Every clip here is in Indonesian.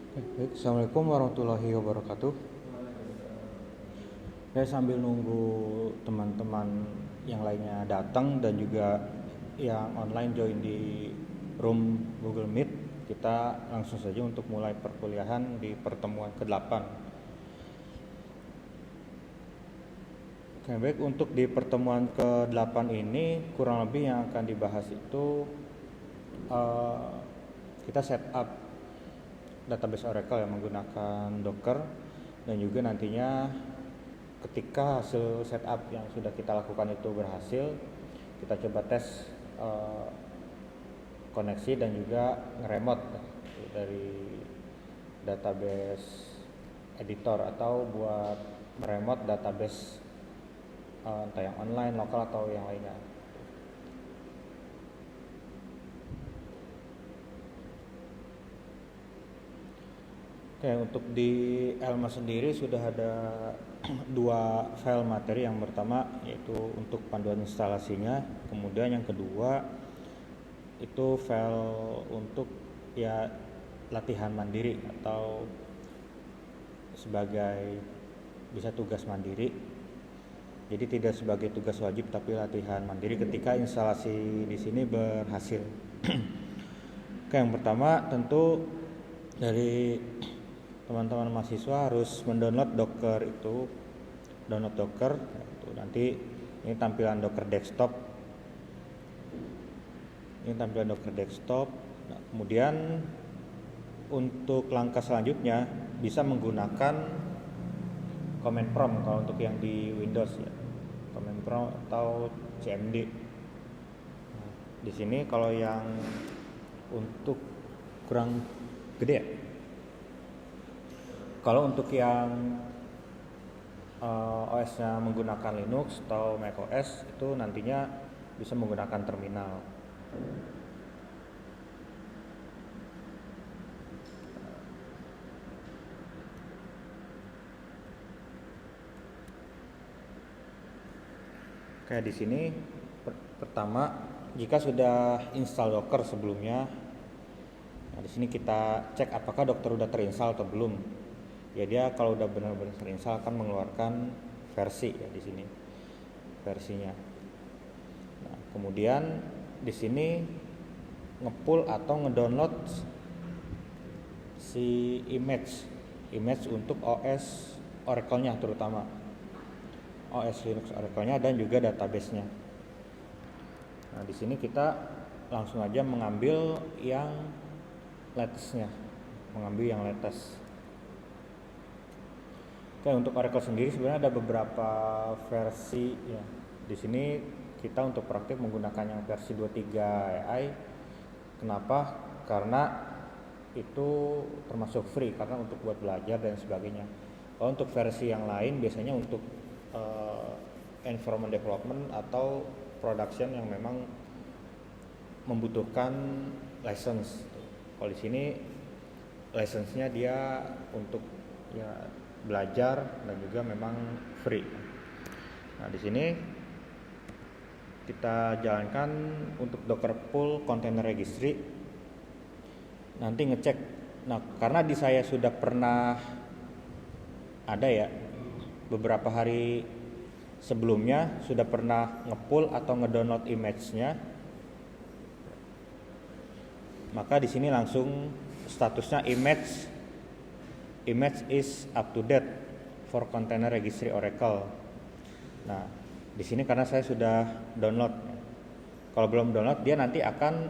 Baik, Assalamualaikum warahmatullahi wabarakatuh. Saya sambil nunggu teman-teman yang lainnya datang dan juga yang online join di room Google Meet, kita langsung saja untuk mulai perkuliahan di pertemuan ke-8. Oke, baik, untuk di pertemuan ke-8 ini kurang lebih yang akan dibahas itu kita setup database Oracle yang menggunakan Docker, dan juga nantinya ketika hasil setup yang sudah kita lakukan itu berhasil, kita coba tes koneksi dan juga ngeremote dari database editor atau buat meremote database entah yang online, lokal atau yang lainnya. Oke, untuk di Elma sendiri sudah ada dua file materi. Yang pertama yaitu untuk panduan instalasinya, kemudian yang kedua itu file untuk ya latihan mandiri atau sebagai bisa tugas mandiri. Jadi tidak sebagai tugas wajib tapi latihan mandiri ketika instalasi di sini berhasil. Oke, yang pertama tentu dari teman-teman mahasiswa harus mendownload Docker itu, download Docker itu nanti ini tampilan Docker desktop. Ini tampilan Docker desktop. Nah, kemudian untuk langkah selanjutnya bisa menggunakan command prompt kalau untuk yang di Windows ya. Command prompt atau CMD. Nah, di sini kalau yang untuk kurang gede ya. Kalau untuk yang OS-nya menggunakan Linux atau macOS itu nantinya bisa menggunakan terminal. Kayak di sini pertama, jika sudah install Docker sebelumnya, nah di sini kita cek apakah Docker udah terinstall atau belum. Ya dia kalau udah benar-benar terinstall akan mengeluarkan versi ya di sini versinya. Nah, kemudian di sini ngepull atau ngedownload si image untuk OS Oracle-nya, terutama OS Linux Oracle-nya dan juga database-nya. Nah, di sini kita langsung aja mengambil yang latest-nya, Oke, untuk Oracle sendiri sebenarnya ada beberapa versi ya. Di sini kita untuk praktik menggunakan yang versi 23 AI. Kenapa? Karena itu termasuk free karena untuk buat belajar dan sebagainya. Kalau untuk versi yang lain biasanya untuk environment development atau production yang memang membutuhkan license. Kalau di sini license-nya dia untuk ya belajar dan juga memang free. Nah, di sini kita jalankan untuk Docker pull container registry. Nanti ngecek. Nah, karena di saya sudah pernah ada ya beberapa hari sebelumnya sudah pernah ngepull atau ngedownload image-nya. Maka di sini langsung statusnya image is up to date for container registry Oracle. Nah, di sini karena saya sudah download. Kalau belum download dia nanti akan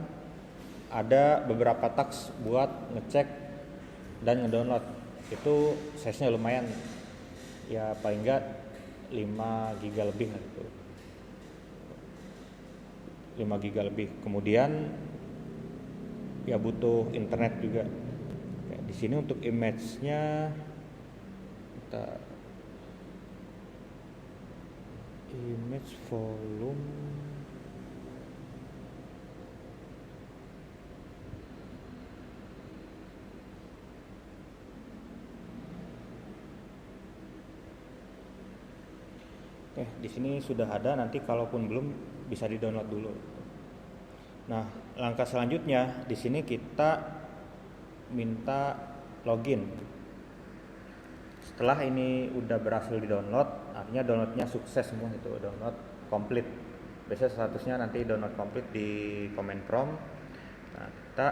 ada beberapa task buat ngecek dan ngedownload. Itu size-nya lumayan. Ya paling enggak 5 GB lebih gitu. 5 GB lebih. Kemudian ya butuh internet juga. Di sini untuk image-nya kita image volume di sini sudah ada, nanti kalaupun belum bisa di-download dulu. Nah, langkah selanjutnya di sini kita minta login. Setelah ini udah berhasil di download, artinya downloadnya sukses semua, itu download complete. Biasanya statusnya nanti download complete di command prompt. Nah, kita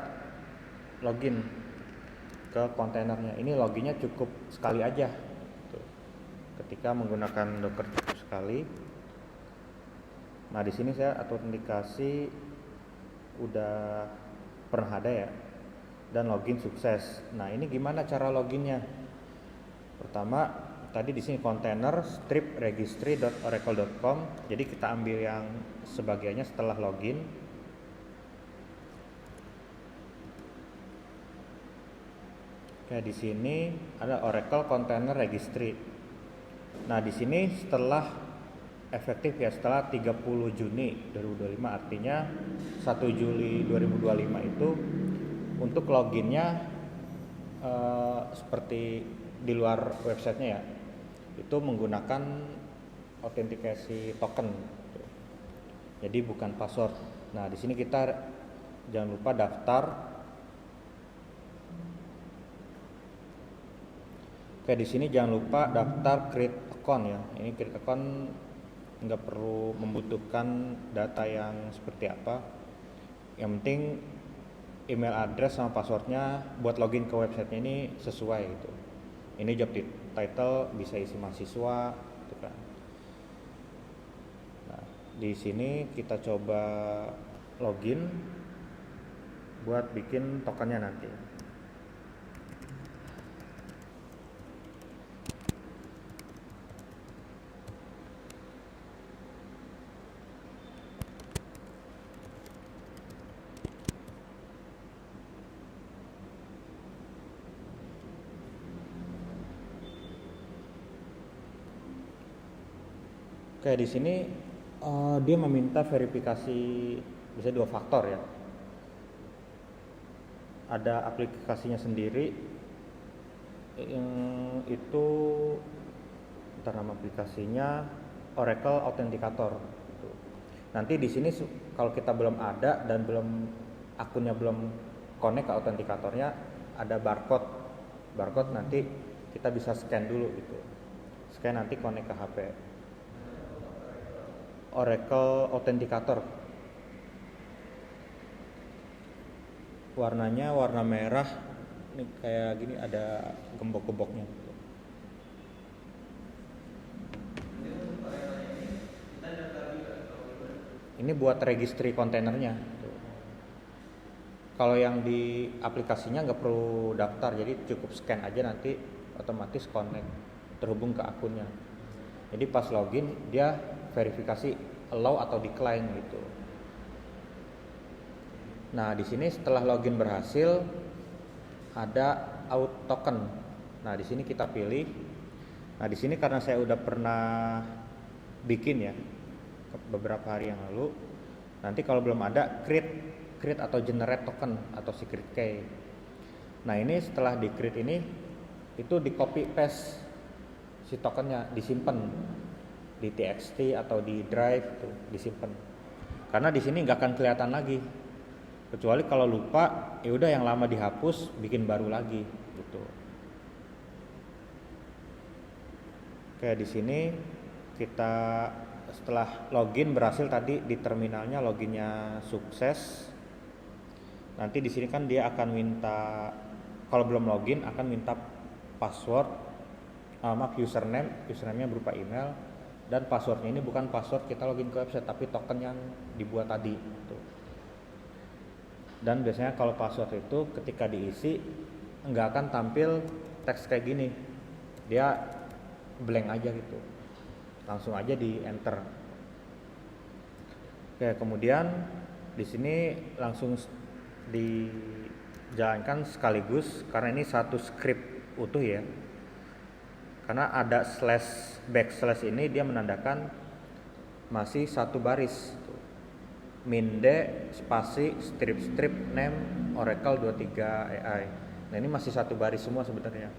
login ke kontainernya. Ini loginnya cukup sekali aja. Tuh. Ketika menggunakan Docker cukup sekali. Nah, di sini saya autentikasi udah pernah ada ya, dan login sukses. Nah, ini gimana cara loginnya? Pertama, tadi di sini kontainer strip registry.oracle.com. Jadi kita ambil yang sebagiannya setelah login. Kayak di sini ada Oracle Container Registry. Nah, di sini setelah efektif ya, setelah 30 Juni 2025, artinya 1 Juli 2025 itu untuk loginnya seperti di luar websitenya ya, itu menggunakan autentikasi token, jadi bukan password. Nah, di sini kita jangan lupa daftar. Oke, di sini jangan lupa daftar create account ya. Ini create account nggak perlu membutuhkan data yang seperti apa. Yang penting email address sama passwordnya buat login ke websitenya ini sesuai gitu. Ini job title bisa isi mahasiswa, gitu kan. Nah, di sini kita coba login buat bikin tokennya nanti. Kayak di sini dia meminta verifikasi bisa 2 faktor ya. Ada aplikasinya sendiri yang itu, ntar nama aplikasinya Oracle Authenticator. Gitu. Nanti di sini kalau kita belum ada dan akunnya belum connect ke autentikatornya, ada barcode nanti kita bisa scan dulu gitu. Scan nanti connect ke HP. Oracle Authenticator. Warnanya warna merah. Ini kayak gini ada gembok-gemboknya. Ini buat registry kontainernya. Kalau yang di aplikasinya nggak perlu daftar, jadi cukup scan aja nanti otomatis connect, terhubung ke akunnya. Jadi pas login dia verifikasi allow atau decline gitu. Nah, di sini setelah login berhasil ada out token. Nah, di sini kita pilih. Nah, di sini karena saya udah pernah bikin ya beberapa hari yang lalu. Nanti kalau belum ada create atau generate token atau secret key. Nah, ini setelah di create ini itu di copy paste si tokennya, disimpan di txt atau di drive tuh, disimpan. Karena di sini nggak akan kelihatan lagi, kecuali kalau lupa ya udah yang lama dihapus, bikin baru lagi gitu. Kayak di sini kita setelah login berhasil tadi di terminalnya, loginnya sukses. Nanti di sini kan dia akan minta, kalau belum login akan minta password, username-nya berupa email. Dan passwordnya ini bukan password kita login ke website, tapi token yang dibuat tadi gitu. Dan biasanya kalau password itu ketika diisi nggak akan tampil teks kayak gini, dia blank aja gitu, langsung aja di enter. Oke, kemudian di sini langsung dijalankan sekaligus karena ini satu script utuh ya. Karena ada backslash ini dia menandakan masih satu baris. Min D spasi strip name Oracle 23 AI. Nah, ini masih satu baris semua sebenarnya.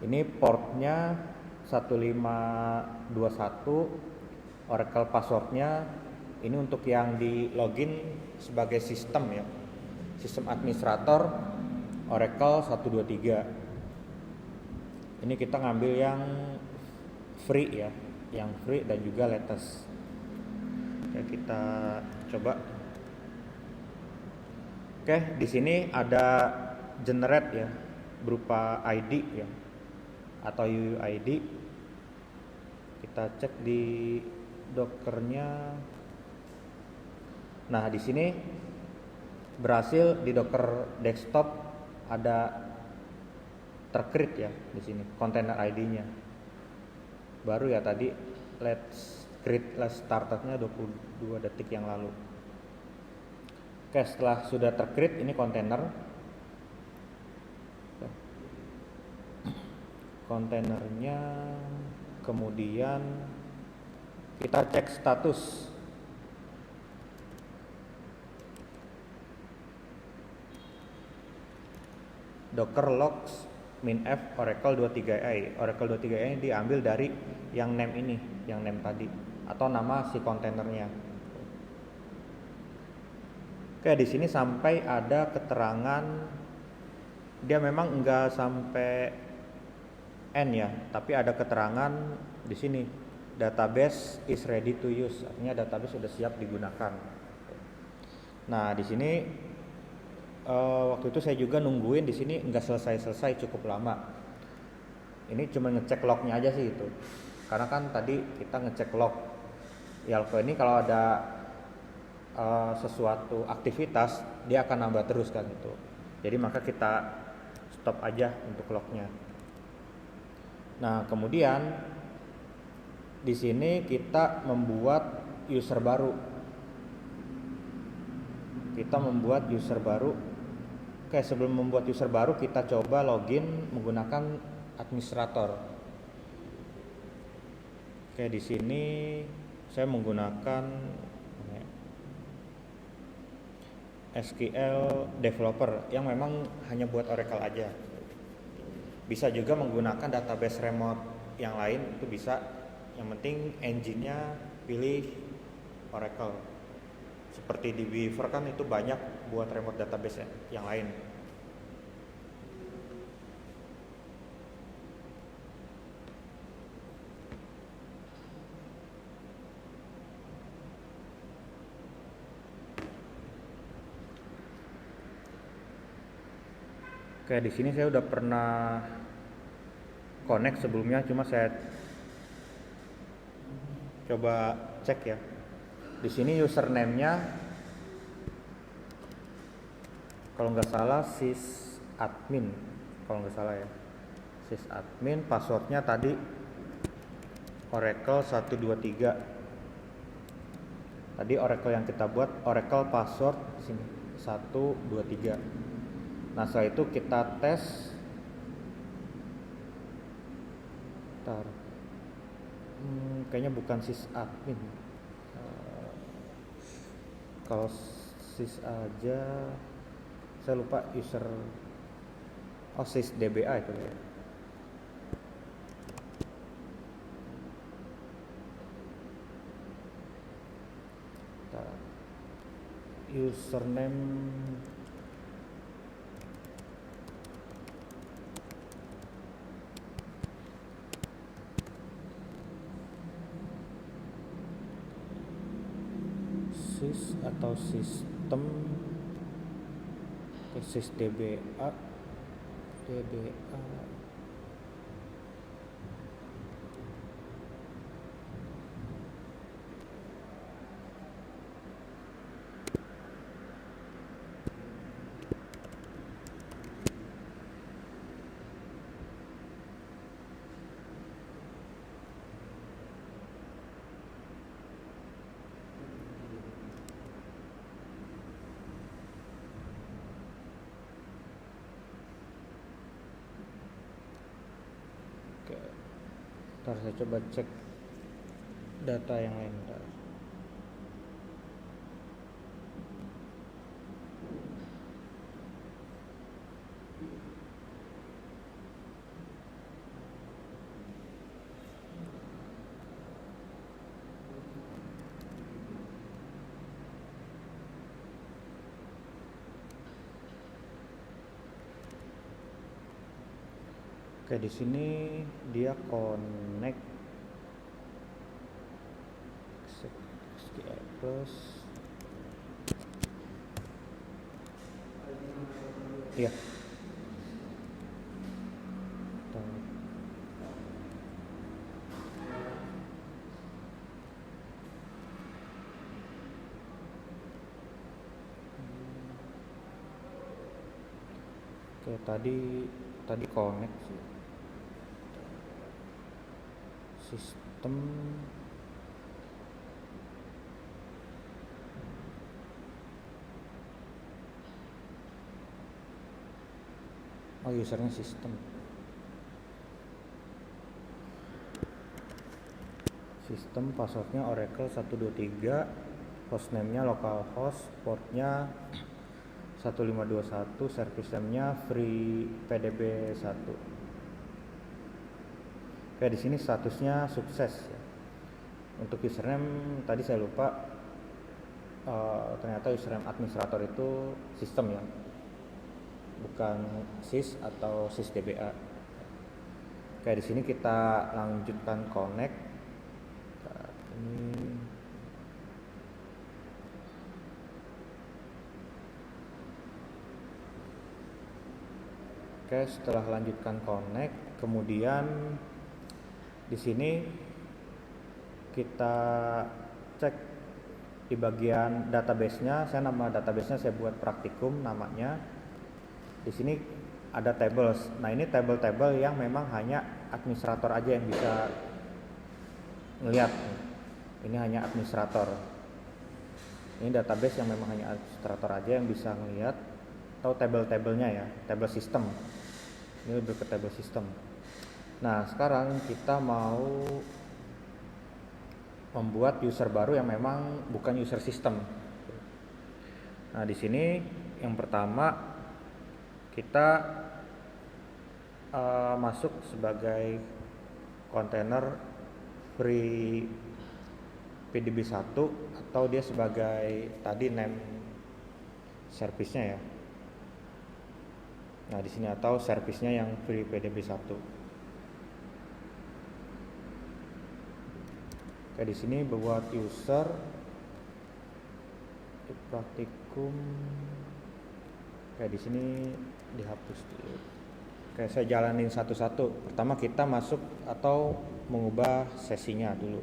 Ini portnya 1521, Oracle passwordnya ini untuk yang di login sebagai sistem ya, sistem administrator Oracle 123. Ini kita ngambil yang free ya, yang free dan juga latest. Oke, kita coba. Oke, di sini ada generate ya, berupa ID ya, atau UUID. Kita cek di Dockernya. Nah, di sini berhasil di Docker desktop ada tercreate ya di sini container ID-nya. Baru ya tadi let's startnya 22 detik yang lalu. Oke, setelah sudah tercreate ini kontainer. Kontainernya, kemudian kita cek status. Docker logs minf Oracle 23i. Oracle 23i diambil dari yang name ini, yang name tadi, atau nama si kontainernya. Oke, di sini sampai ada keterangan, dia memang enggak sampai N ya, tapi ada keterangan di sini database is ready to use, artinya database sudah siap digunakan. Nah, di sini waktu itu saya juga nungguin di sini nggak selesai cukup lama. Ini cuma ngecek lognya aja sih itu, karena kan tadi kita ngecek log. Yalko ini kalau ada sesuatu aktivitas dia akan nambah terus kan itu. Jadi maka kita stop aja untuk lognya. Nah, kemudian di sini kita membuat user baru. Oke, sebelum membuat user baru kita coba login menggunakan administrator. Oke, di sini saya menggunakan SQL Developer yang memang hanya buat Oracle aja. Bisa juga menggunakan database remote yang lain, itu bisa. Yang penting engine-nya pilih Oracle. Seperti di Weaver kan itu banyak buat remote database yang lain. Oke, di sini saya udah pernah connect sebelumnya, cuma saya coba cek ya. Di sini username-nya kalau nggak salah sysadmin, kalau nggak salah ya, sysadmin. Passwordnya tadi Oracle 123. Tadi Oracle yang kita buat, Oracle password di sini 123. Nah, setelah itu kita tes. Bentar. Kayaknya bukan sysadmin. Kalau sys aja, saya lupa user. Oh, sysdba itu ya. Bentar. Username sys atau sistem sysdba dba. Ntar saya coba cek data yang lain. Ntar. Oke, di sini dia connect SQL plus. Iya. Oke, tadi connect sih. Sistem usernya sistem passwordnya Oracle 123, hostname-nya localhost, portnya 1521, service name-nya free pdb 1. Oke, di sini statusnya sukses ya. Untuk username tadi saya lupa, ternyata username administrator itu sistem ya, bukan sys atau sysdba. Oke, di sini kita lanjutkan connect. Ini oke, setelah lanjutkan connect, kemudian di sini kita cek di bagian database-nya. Nama database-nya saya buat praktikum namanya. Di sini ada tables. Nah, ini table-table yang memang hanya administrator aja yang bisa ngelihat. Ini hanya administrator. Ini database yang memang hanya administrator aja yang bisa ngelihat, atau table-tablenya ya, table system. Ini lebih ke table system. Nah, sekarang kita mau membuat user baru yang memang bukan user system. Nah, di sini yang pertama kita masuk sebagai kontainer free pdb1 atau dia sebagai tadi name service-nya ya. Nah, di sini atau service-nya yang free pdb1. Oke, di sini buat user di praktikum. Oke, di sini dihapus dulu. Oke, saya jalanin satu-satu. Pertama kita masuk atau mengubah sesinya dulu.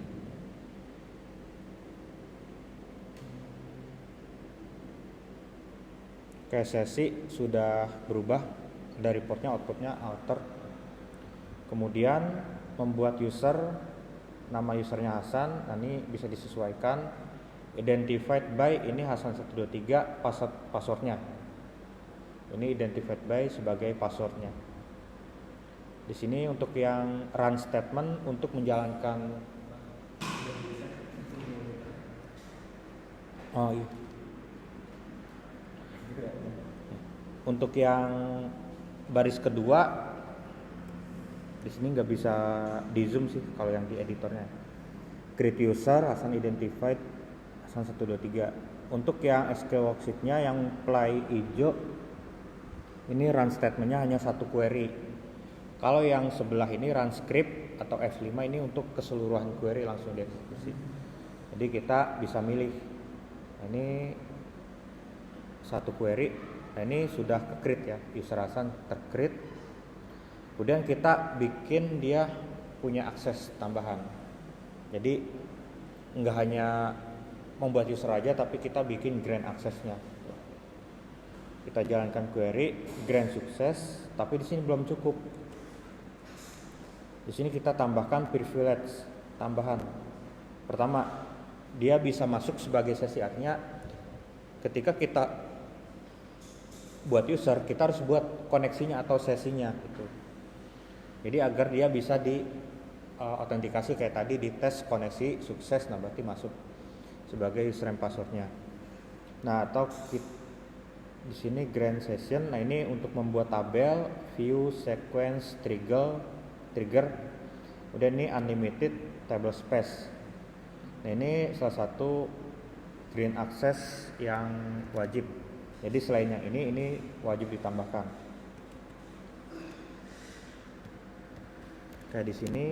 Oke, sesi sudah berubah dari portnya, outputnya alter. Kemudian membuat user, nama usernya Hasan. Nah, ini bisa disesuaikan. Identified by ini Hasan 123, passwordnya. Ini identified by sebagai passwordnya. Di sini untuk yang run statement untuk menjalankan untuk yang baris kedua di sini nggak bisa di zoom sih kalau yang di editornya. Create user Hasan identified Hasan 123. Untuk yang SQL worksheet-nya yang play hijau ini run statement-nya hanya satu query. Kalau yang sebelah ini run script atau F5 ini untuk keseluruhan query langsung dieksekusi. Jadi kita bisa milih. Nah, ini satu query. Nah, ini sudah ke-create ya, user Hasan ter-create. Kemudian kita bikin dia punya akses tambahan. Jadi nggak hanya membuat user aja, tapi kita bikin grant aksesnya. Kita jalankan query, grant sukses, tapi di sini belum cukup. Di sini kita tambahkan privilege tambahan. Pertama, dia bisa masuk sebagai sesi, artinya ketika kita buat user, kita harus buat koneksinya atau sesinya gitu. Jadi agar dia bisa di autentikasi kayak tadi, di tes koneksi sukses, nah berarti masuk sebagai username passwordnya. Nah, atau di sini grant session. Nah, ini untuk membuat tabel, view, sequence, trigger. Kemudian ini unlimited table space. Nah, ini salah satu grant access yang wajib. Jadi selain yang ini wajib ditambahkan. Kayak di sini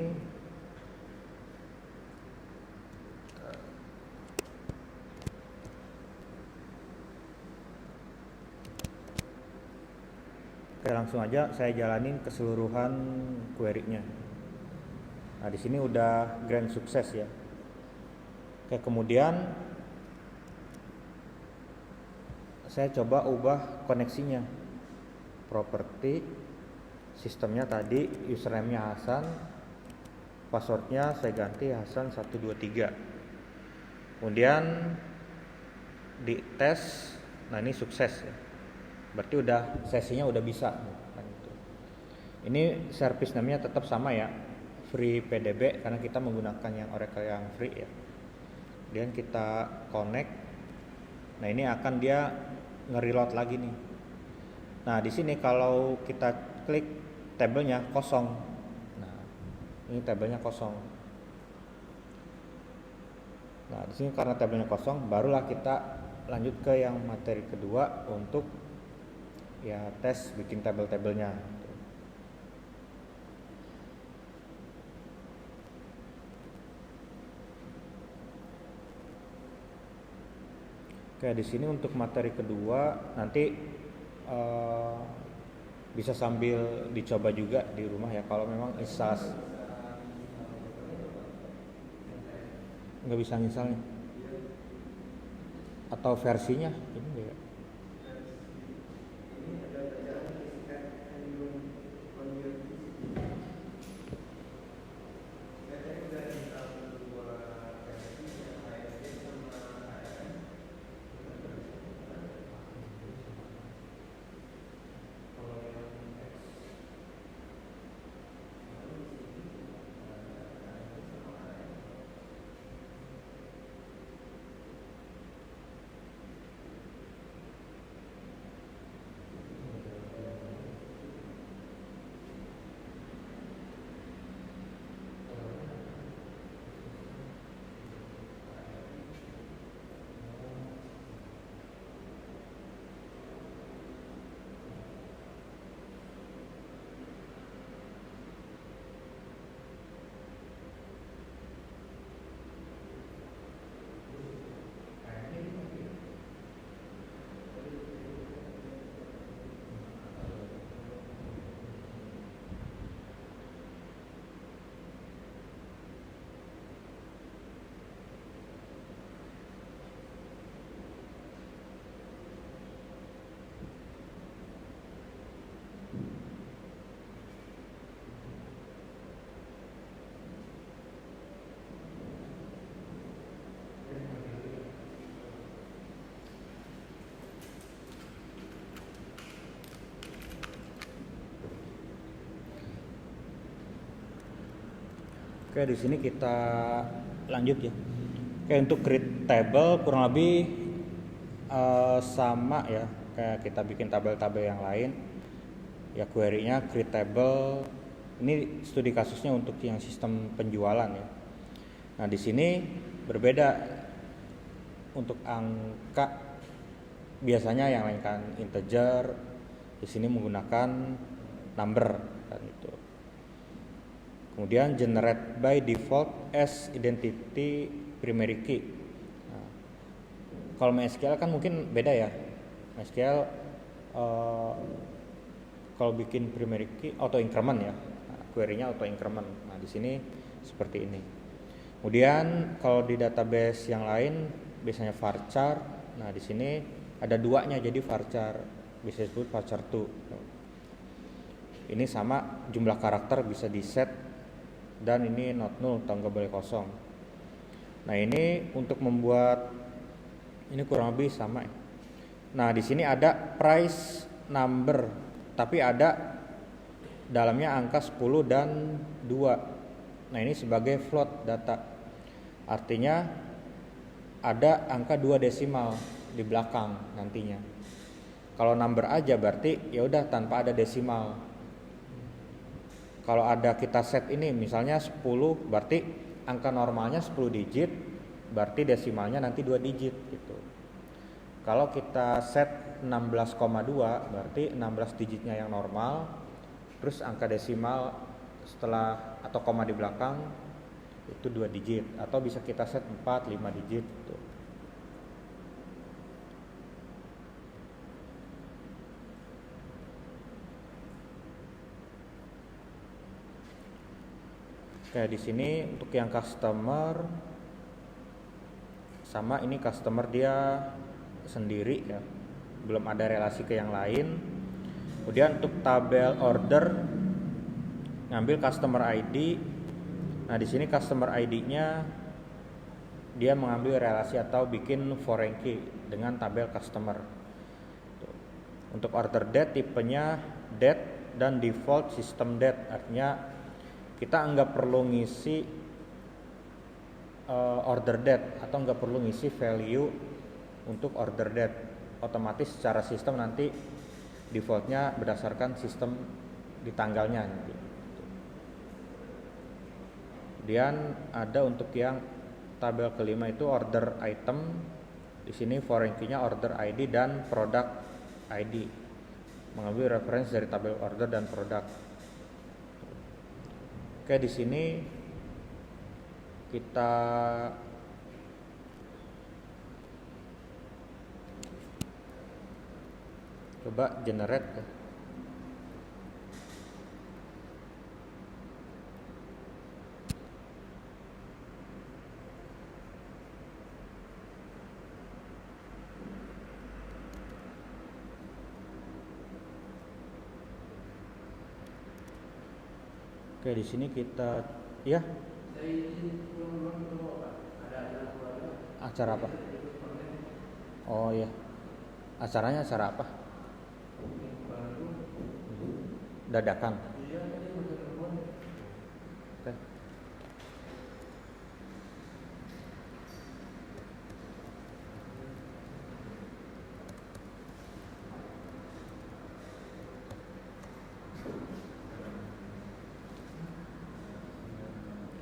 oke, langsung aja saya jalanin keseluruhan query-nya. Nah, di sini udah grand sukses ya. Oke, kemudian saya coba ubah koneksinya. Properti, sistemnya tadi username-nya Hasan, passwordnya saya ganti Hasan 123. Kemudian di tes, nah ini sukses ya. Berarti udah sesinya udah bisa. Ini service namanya tetap sama ya, free PDB karena kita menggunakan yang Oracle yang free ya. Kemudian kita connect. Nah ini akan dia nge-reload lagi nih. Nah di sini kalau kita klik tabelnya kosong. Nah ini tabelnya kosong. Nah di sini karena tabelnya kosong, barulah kita lanjut ke yang materi kedua untuk ya tes bikin tabel-tabelnya. Oke, di sini untuk materi kedua nanti bisa sambil dicoba juga di rumah ya. Kalau memang instalasi nggak bisa misalnya atau versinya ini enggak ya? Oke, di sini kita lanjut ya. Oke, untuk create table kurang lebih sama ya kayak kita bikin tabel-tabel yang lain. Ya query-nya create table. Ini studi kasusnya untuk yang sistem penjualan ya. Nah, di sini berbeda untuk angka, biasanya yang lain kan integer, di sini menggunakan number kan itu. Kemudian generate by default as identity primary key. Nah, kalau MySQL kan mungkin beda ya. MySQL kalau bikin primary key auto increment ya. Nah, query-nya auto increment. Nah, di sini seperti ini. Kemudian kalau di database yang lain biasanya varchar. Nah, di sini ada duanya jadi varchar, bisa disebut varchar 2. Ini sama jumlah karakter bisa di set dan ini not null atau nggak boleh kosong. Nah, ini untuk membuat ini kurang lebih sama. Nah, di sini ada price number, tapi ada dalamnya angka 10 dan 2. Nah, ini sebagai float data. Artinya ada angka 2 desimal di belakang nantinya. Kalau number aja berarti ya udah tanpa ada desimal. Kalau ada kita set ini misalnya 10, berarti angka normalnya 10 digit, berarti desimalnya nanti 2 digit gitu. Kalau kita set 16,2 berarti 16 digitnya yang normal, terus angka desimal setelah atau koma di belakang itu 2 digit, atau bisa kita set 4, 5 digit gitu. Kayak di sini untuk yang customer, sama ini customer dia sendiri ya, belum ada relasi ke yang lain. Kemudian untuk tabel order ngambil customer ID. Nah di sini customer ID-nya dia mengambil relasi atau bikin foreign key dengan tabel customer. Untuk order date tipenya date dan default system date, artinya kita nggak perlu ngisi order date atau nggak perlu ngisi value untuk order date, otomatis secara sistem nanti defaultnya berdasarkan sistem di tanggalnya. Kemudian ada untuk yang tabel kelima itu order item, di sini foreign key-nya order ID dan product ID, mengambil referensi dari tabel order dan produk. Oke, di sini kita coba generate ya. Oke, di sini kita ya. Acara apa? Oh ya. Acaranya acara apa? Dadakan. Oke.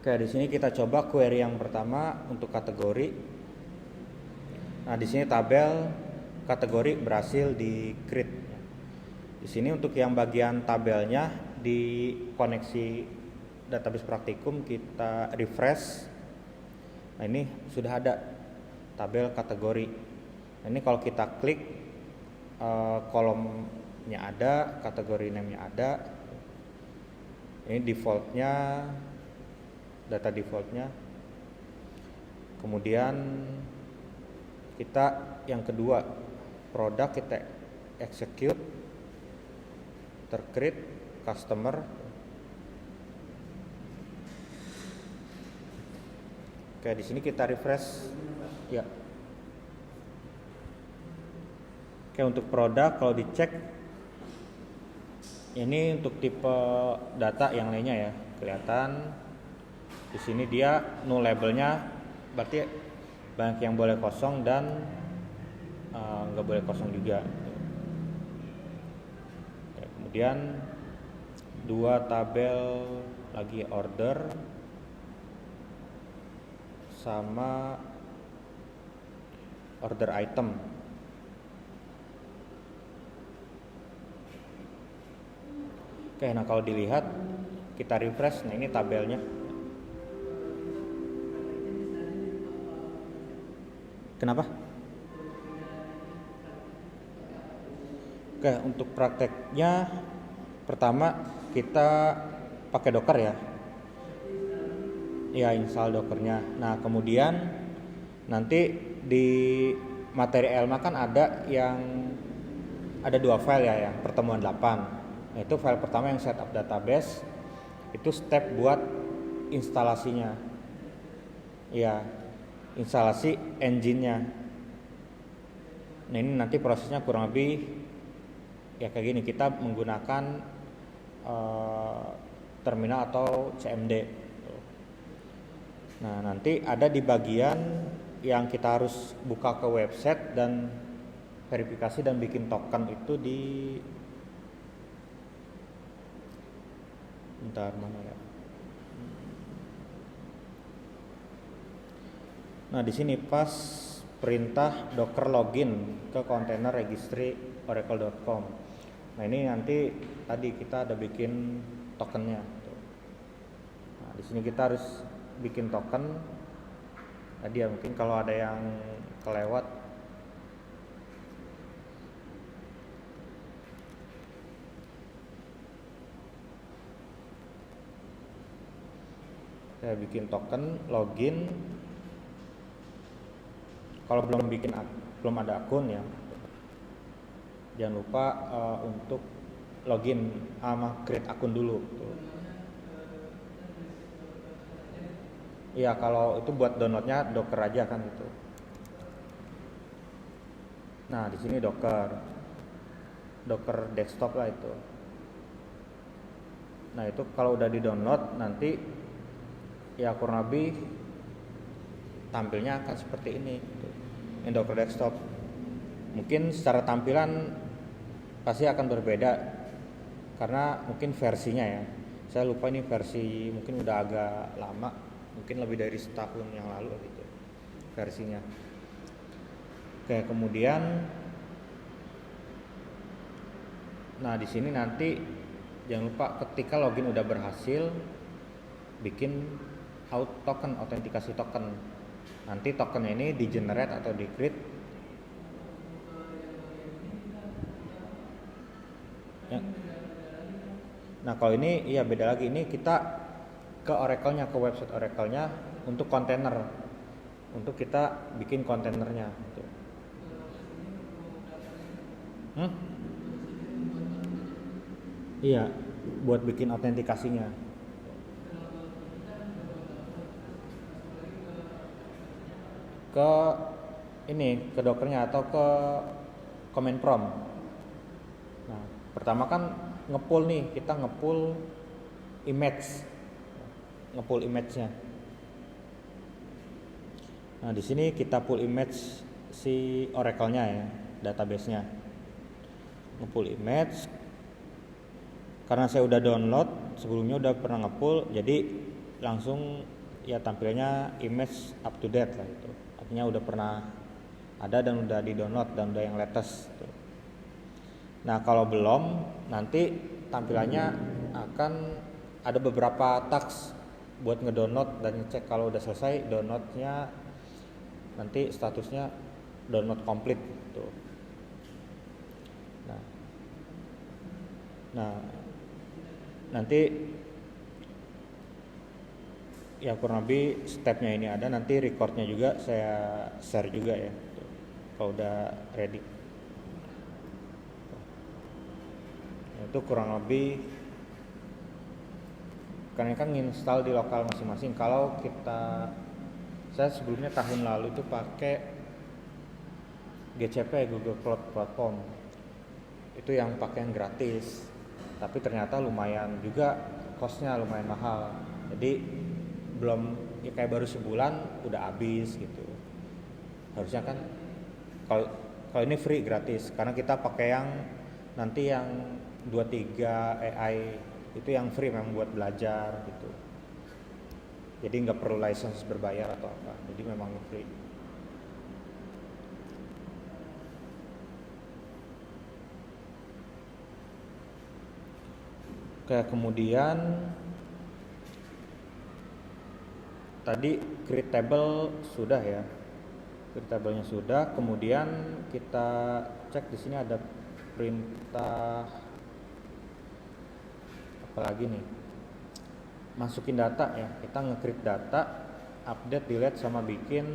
Oke, di sini kita coba query yang pertama untuk kategori. Nah, di sini tabel kategori berhasil di create. Di sini untuk yang bagian tabelnya di koneksi database praktikum kita refresh. Nah, ini sudah ada tabel kategori. Nah, ini kalau kita klik kolomnya ada, kategori name-nya ada. Ini defaultnya, data defaultnya. Kemudian kita yang kedua, produk kita execute, tercreate customer. Oke, di sini kita refresh ya. Oke, untuk produk kalau dicek ini untuk tipe data yang lainnya ya, kelihatan di sini dia null labelnya, berarti banyak yang boleh kosong dan nggak boleh kosong juga. Oke, kemudian dua tabel lagi order sama order item. Oke, nah kalau dilihat kita refresh, nah ini tabelnya. Kenapa? Oke, untuk prakteknya pertama kita pakai Docker ya. Ya, install Dockernya. Nah, kemudian nanti di materi Elma kan ada dua file ya, yang pertemuan 8. Nah, itu file pertama yang setup database, itu step buat instalasinya. Ya, instalasi engine-nya. Nah, ini nanti prosesnya kurang lebih ya kayak gini, kita menggunakan terminal atau CMD. Nah, nanti ada di bagian yang kita harus buka ke website dan verifikasi dan bikin token itu di bentar mana ya. Nah, di sini pas perintah docker login ke container registry oracle.com. Nah, ini nanti tadi kita ada bikin tokennya. Nah, di sini kita harus bikin token. Tadi ya mungkin kalau ada yang kelewat. Saya bikin token, login. Kalau belum ada akun ya, jangan lupa untuk login sama create akun dulu. Iya, kalau itu buat downloadnya Docker aja kan gitu. Nah, di sini Docker desktop lah itu. Nah, itu kalau udah di-download nanti ya kurang lebih tampilnya akan seperti ini gitu. Ini Docker desktop. Mungkin secara tampilan pasti akan berbeda karena mungkin versinya ya. Saya lupa ini versi mungkin udah agak lama, mungkin lebih dari setahun yang lalu gitu versinya. Oke, kemudian nah di sini nanti jangan lupa ketika login udah berhasil bikin token, autentikasi token. Nanti tokennya ini di generate atau di create ya. Nah kalau ini ya beda lagi, ini kita ke Oracle-nya, ke website Oracle-nya untuk kontainer, untuk kita bikin kontainernya gitu. Iya, buat bikin autentikasinya. Ke ini, ke Dockernya atau ke command prompt. Nah, pertama kan ngepull nih, kita ngepull image-nya. Nah, di sini kita pull image si Oracle-nya ya, database-nya. Ngepull image. Karena saya udah download, sebelumnya udah pernah ngepull, jadi langsung ya tampilannya image up to date lah itu. Artinya udah pernah ada dan udah di-download dan udah yang latest gitu. Nah, kalau belum, nanti tampilannya akan ada beberapa task buat ngedownload dan ngecek kalau udah selesai downloadnya, nanti statusnya download complete gitu. Nah, nanti ya kurang lebih stepnya ini ada, nanti recordnya juga saya share juga ya gitu, kalau udah ready. Itu kurang lebih karena kan install di lokal masing-masing. Kalau saya sebelumnya tahun lalu itu pakai GCP, Google Cloud Platform, itu yang pakai yang gratis, tapi ternyata lumayan juga costnya lumayan mahal, jadi belum ya kayak baru sebulan udah habis gitu. Harusnya kan kalau ini free gratis, karena kita pakai yang nanti yang 23 AI itu yang free memang buat belajar gitu, jadi nggak perlu license berbayar atau apa, jadi memang free. Oke, kemudian tadi create table sudah ya, create tablenya sudah. Kemudian kita cek di sini ada perintah apa lagi nih, masukin data ya. Kita nge-create data, update, delete, sama bikin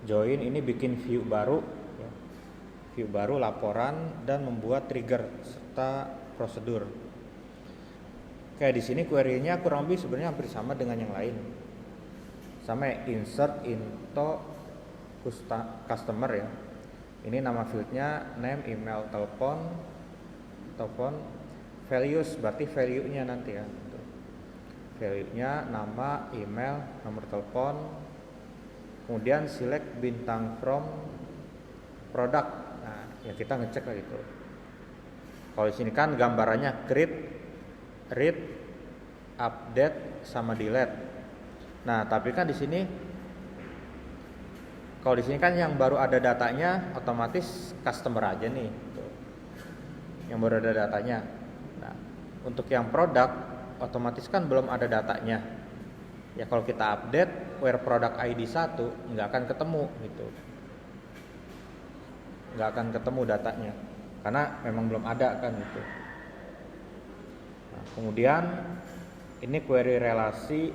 join. Ini bikin view baru ya. View baru, laporan, dan membuat trigger serta prosedur. Kayak di sini query-nya kurang lebih sebenarnya hampir sama dengan yang lain. Sama ya, insert into customer ya. Ini nama fieldnya name, email, telepon, values berarti value-nya nanti ya. Value-nya nama, email, nomor telepon. Kemudian select bintang from product. Nah, ya kita ngecek lah gitu. Kalau di sini kan gambarannya create, read, update, sama delete. Nah, tapi kan di sini kalau di sini kan yang baru ada datanya otomatis customer aja nih, gitu. Yang baru ada datanya. Nah, untuk yang produk otomatis kan belum ada datanya. Ya kalau kita update where product ID 1 nggak akan ketemu gitu. Nggak akan ketemu datanya karena memang belum ada kan gitu. Nah, kemudian ini query relasi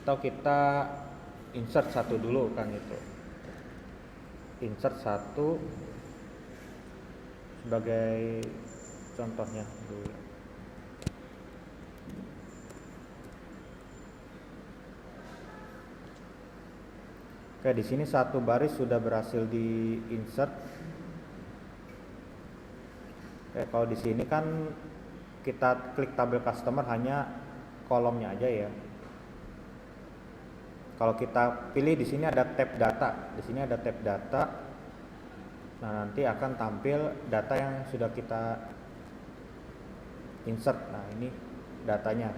atau kita insert satu dulu kan itu. Insert satu sebagai contohnya dulu. Oke, di sini satu baris sudah berhasil di insert. Oke, kalau di sini kan kita klik tabel customer hanya kolomnya aja ya. Kalau kita pilih di sini ada tab data. Di sini ada tab data. Nah, nanti akan tampil data yang sudah kita insert. Nah, ini datanya.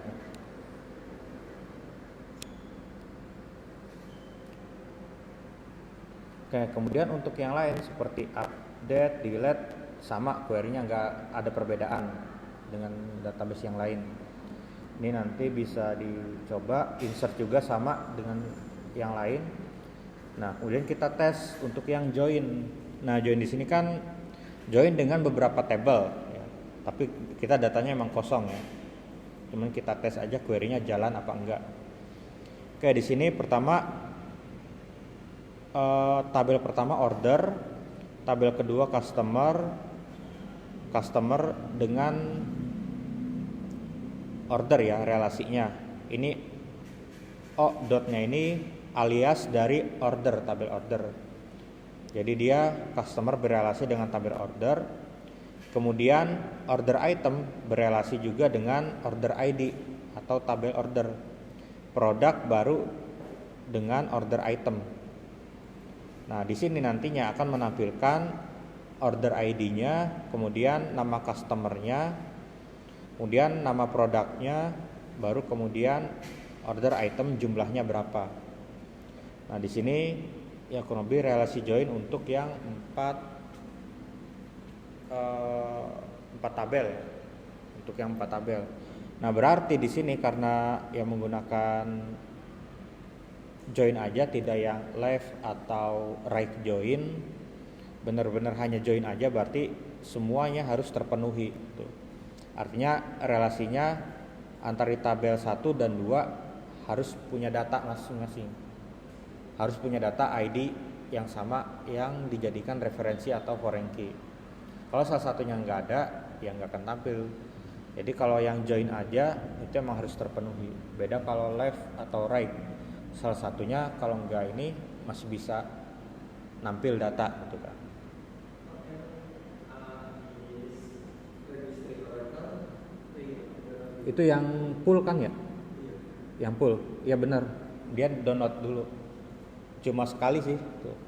Oke, kemudian untuk yang lain seperti update, delete, sama query-nya nggak ada perbedaan dengan database yang lain. Ini nanti bisa dicoba insert juga sama dengan yang lain. Nah, kemudian kita tes untuk yang join. Nah, join di sini kan join dengan beberapa table, ya. Tapi kita datanya emang kosong ya. Cuman kita tes aja query-nya jalan apa enggak. Oke, di sini pertama tabel pertama order, tabel kedua customer dengan order ya relasinya. Ini dotnya ini alias dari order, tabel order. Jadi dia customer berelasi dengan tabel order. Kemudian order item berelasi juga dengan order ID atau tabel order. Produk baru dengan order item. Nah, di sini nantinya akan menampilkan order ID-nya, kemudian nama customer-nya, kemudian nama produknya, baru kemudian order item jumlahnya berapa. Nah, di sini ya kurang lebih relasi join untuk yang 4 tabel. Untuk yang 4 tabel. Nah, berarti di sini karena yang menggunakan join aja, tidak yang left atau right join, benar-benar hanya join aja, berarti semuanya harus terpenuhi gitu. Artinya relasinya antara tabel 1 dan 2 harus punya data masing-masing, harus punya data ID yang sama yang dijadikan referensi atau foreign key. Kalau salah satunya nggak ada, ya nggak akan tampil. Jadi kalau yang join aja itu emang harus terpenuhi. Beda kalau left atau right, salah satunya kalau enggak ini masih bisa nampil data gitu kan. Itu yang full kan ya? Yang full, ya benar. Dia download dulu. Cuma sekali sih. Tuh.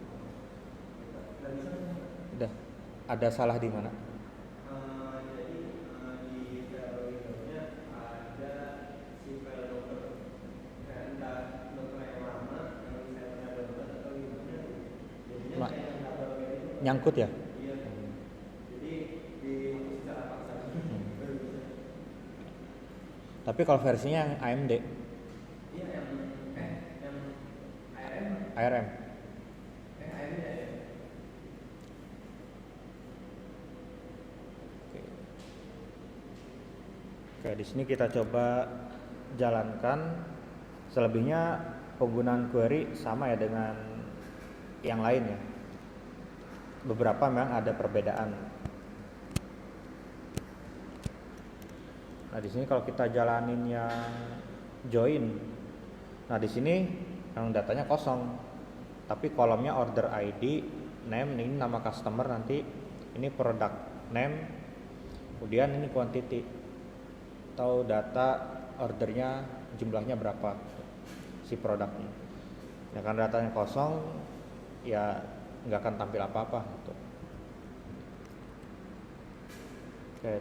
Udah. Ada salah di mana? Nyangkut ya? Tapi kalau versinya yang AMD, ARM. Oke, di sini kita coba jalankan. Selebihnya penggunaan query sama ya dengan yang lain ya. Beberapa memang ada perbedaan. Nah, di sini kalau kita jalanin yang join, nah di sini yang datanya kosong, tapi kolomnya order ID, name, ini nama customer, nanti ini product name, kemudian ini quantity atau data ordernya jumlahnya berapa si produknya. Ya karena datanya kosong, ya nggak akan tampil apa-apa gitu. Oke.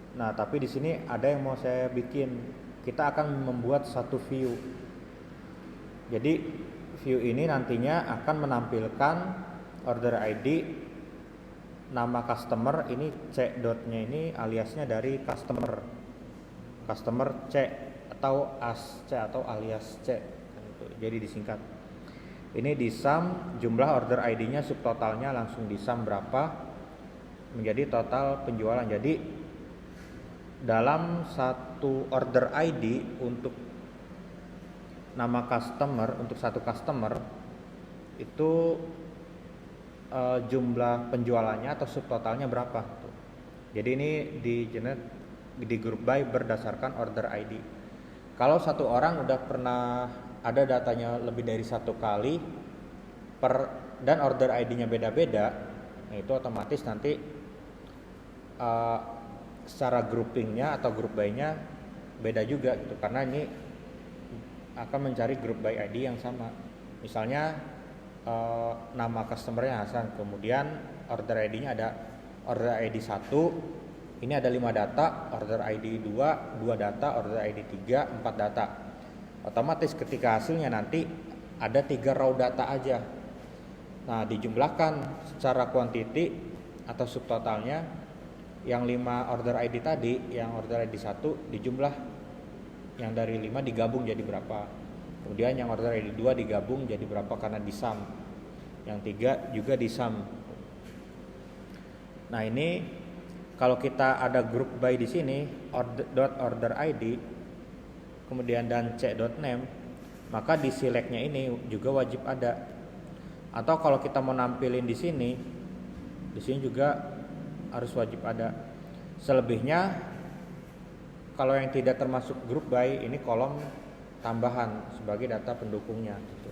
Nah, tapi di sini ada yang mau saya bikin. Kita akan membuat satu view. Jadi view ini nantinya akan menampilkan order ID, nama customer, ini C dotnya ini aliasnya dari customer customer C atau as C atau alias C kan itu. Jadi disingkat. Ini di sum jumlah order ID-nya subtotalnya langsung di sum berapa menjadi total penjualan. Jadi dalam satu order ID untuk nama customer, untuk satu customer itu jumlah penjualannya atau subtotalnya berapa tuh. Jadi ini di group by berdasarkan order ID. Kalau satu orang udah pernah ada datanya lebih dari satu kali dan order ID-nya beda-beda, nah itu otomatis nanti secara groupingnya atau group by-nya beda juga gitu, karena ini akan mencari group by ID yang sama. Misalnya nama customernya Hasan, kemudian order ID-nya ada order ID 1, ini ada 5 data, order ID 2 data, order ID 3 4 data. Otomatis ketika hasilnya nanti ada 3 raw data aja. Nah, dijumlahkan secara quantity atau subtotalnya, yang 5 order ID tadi, yang order ID 1 dijumlah, yang dari 5 digabung jadi berapa. Kemudian yang order ID 2 digabung jadi berapa karena di sum. Yang 3 juga di sum. Nah, ini kalau kita ada group by di sini order ID kemudian dan c.name, maka di select-nya ini juga wajib ada. Atau kalau kita mau nampilin di sini juga harus wajib ada. Selebihnya kalau yang tidak termasuk group by ini kolom tambahan sebagai data pendukungnya gitu.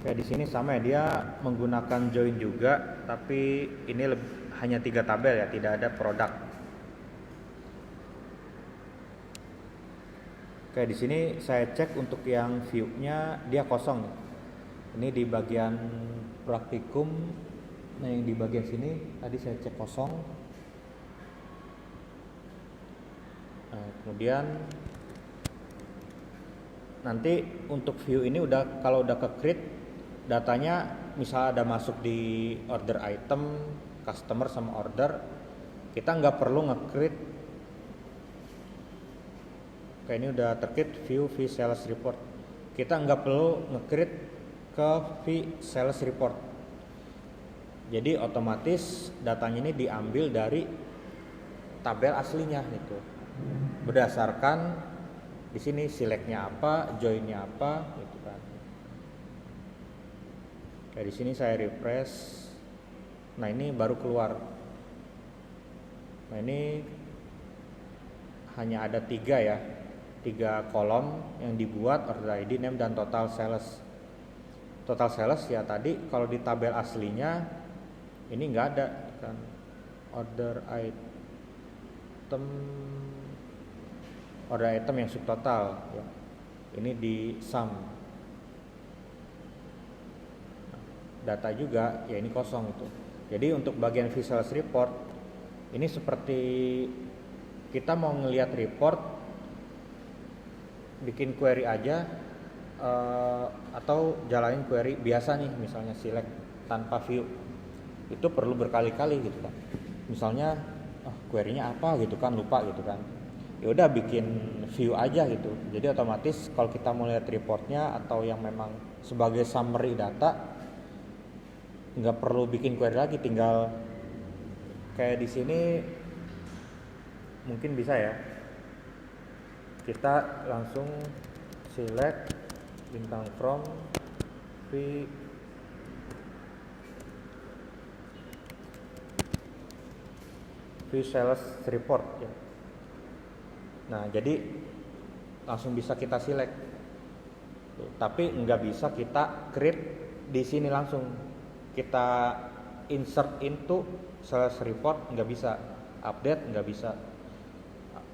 Kayak di sini sama ya, dia menggunakan join juga, tapi ini hanya 3 tabel ya, tidak ada produk. Kayak di sini saya cek untuk yang view-nya dia kosong. Ini di bagian praktikum. Nah, yang di bagian sini tadi saya cek kosong. Nah, kemudian nanti untuk view ini kalau udah ke create, datanya misal ada masuk di order item, customer sama order, kita nggak perlu nge-create. Kayak ini udah terkait view sales report, kita nggak perlu nge-create ke sales report. Jadi otomatis datanya ini diambil dari tabel aslinya gitu, berdasarkan di sini select-nya apa, join-nya apa gitu kan. Kayak di sini saya refresh. Nah, ini baru keluar. Nah, ini hanya ada 3 ya. 3 kolom yang dibuat, order ID, name, dan total sales. Total sales ya tadi kalau di tabel aslinya ini nggak ada kan. Order item yang subtotal ya. Ini di sum. Data juga ya ini kosong itu. Jadi untuk bagian visual report ini seperti kita mau ngelihat report, bikin query aja atau jalanin query biasa nih, misalnya select tanpa view, itu perlu berkali-kali gitu kan. Misalnya query-nya apa gitu kan, lupa gitu kan, ya udah bikin view aja gitu. Jadi otomatis kalau kita mau lihat reportnya atau yang memang sebagai summary data, nggak perlu bikin query lagi, tinggal kayak di sini mungkin bisa ya, kita langsung select bintang from view sales report ya. Nah, jadi langsung bisa kita select. Tapi nggak bisa kita create di sini langsung. Kita insert into sales report nggak bisa, update nggak bisa,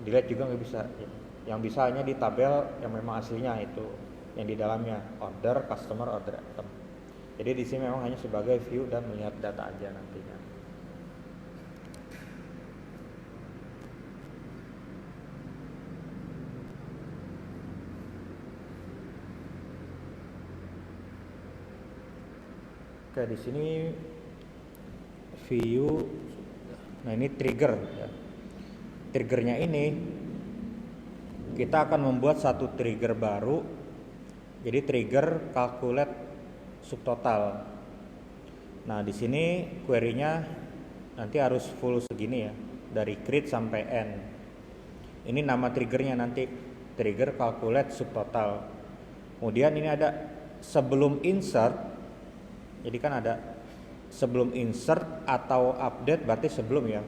delete juga nggak bisa. Yang bisa hanya di tabel yang memang aslinya itu, yang di dalamnya order, customer, order item. Jadi di sini memang hanya sebagai view dan melihat data aja nantinya. Oke, di sini view. Nah, ini trigger ya. Triggernya ini kita akan membuat satu trigger baru. Jadi trigger calculate subtotal. Nah, di sini query-nya nanti harus full segini ya, dari create sampai end. Ini nama triggernya nanti, trigger calculate subtotal. Kemudian ini ada sebelum insert. Jadi kan ada sebelum insert atau update, berarti sebelum ya.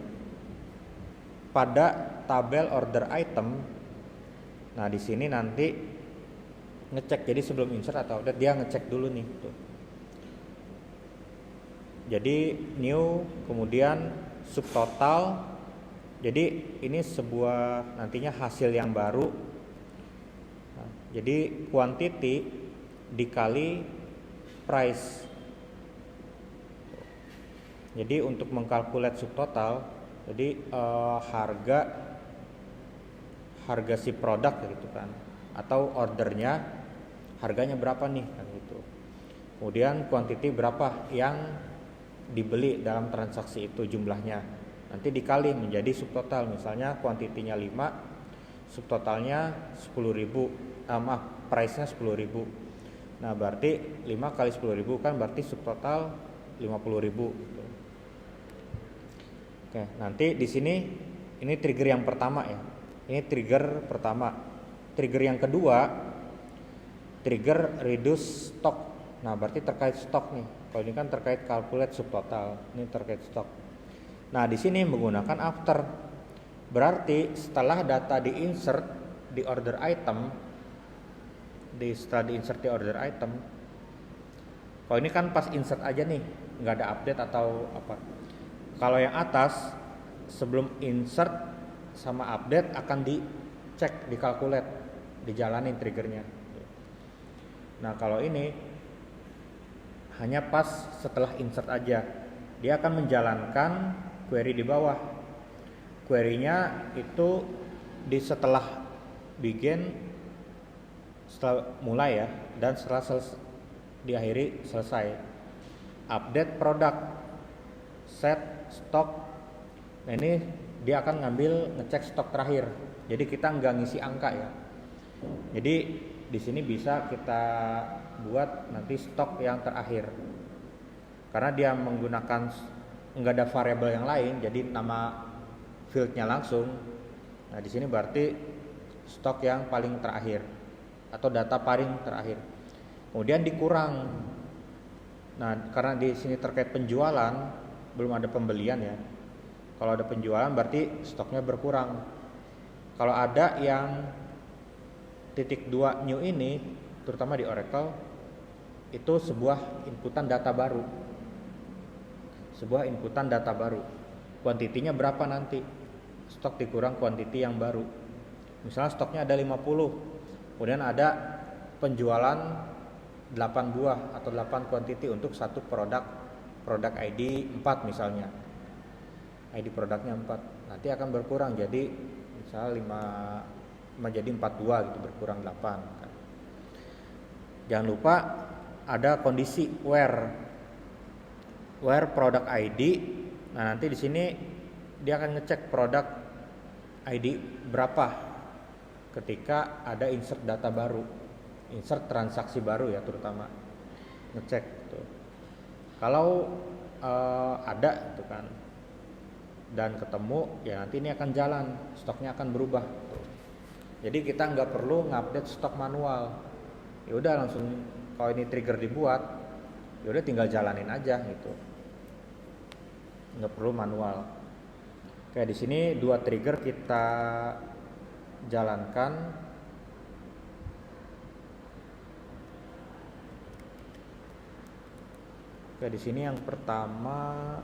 Pada tabel order item. Nah, di sini nanti ngecek, jadi sebelum insert atau update dia ngecek dulu nih tuh. Jadi new, kemudian subtotal. Jadi ini sebuah nantinya hasil yang baru. Nah, jadi quantity dikali price. Jadi untuk mengkalkulate subtotal, jadi harga si produk gitu kan, atau ordernya harganya berapa nih kan gitu. Kemudian quantity berapa yang dibeli dalam transaksi itu jumlahnya. Nanti dikali menjadi subtotal, misalnya kuantitinya 5, subtotalnya 10.000. Price-nya 10.000. Nah, berarti 5 kali 10.000 kan berarti subtotal 50.000 gitu. Oke, nanti di sini ini trigger yang pertama ya. Ini trigger pertama. Trigger yang kedua, trigger reduce stock. Nah, berarti terkait stok nih. Kalau ini kan terkait calculate subtotal, ini terkait stok. Nah, di sini menggunakan after. Berarti setelah data di-insert di order item, setelah di-insert di order item. Kalau ini kan pas insert aja nih, nggak ada update atau apa. Kalau yang atas sebelum insert sama update akan dicek, dikalkulate, dijalanin triggernya. Nah, kalau ini hanya pas setelah insert aja, dia akan menjalankan query di bawah. Query-nya itu setelah begin, setelah mulai ya, dan setelah diakhiri selesai. Update produk, set stok. Nah, ini dia akan ngecek stok terakhir. Jadi kita nggak ngisi angka ya. Jadi di sini bisa kita buat nanti stok yang terakhir. Karena dia menggunakan nggak ada variabel yang lain, jadi nama fieldnya langsung. Nah, di sini berarti stok yang paling terakhir atau data paling terakhir. Kemudian dikurang. Nah, karena di sini terkait penjualan, belum ada pembelian ya. Kalau ada penjualan berarti stoknya berkurang. Kalau ada yang titik 2 new ini, terutama di Oracle, itu sebuah inputan data baru. Sebuah inputan data baru. Kuantitinya berapa nanti? Stok dikurang kuantiti yang baru. Misalnya stoknya ada 50, kemudian ada penjualan 8 buah atau 8 kuantiti untuk satu produk ID 4 misalnya. ID produknya 4. Nanti akan berkurang jadi misalnya 5 jadi 42 gitu, berkurang 8 kan. Jangan lupa ada kondisi where product ID. Nah, nanti di sini dia akan ngecek produk ID berapa ketika ada insert data baru, insert transaksi baru ya, terutama ngecek gitu. Kalau ada gitu kan dan ketemu ya, nanti ini akan jalan, stoknya akan berubah gitu. Jadi kita nggak perlu ngupdate stok manual. Ya udah langsung, kalau ini trigger dibuat, ya udah tinggal jalanin aja gitu. Nggak perlu manual. Kayak di sini 2 trigger kita jalankan. Kayak di sini yang pertama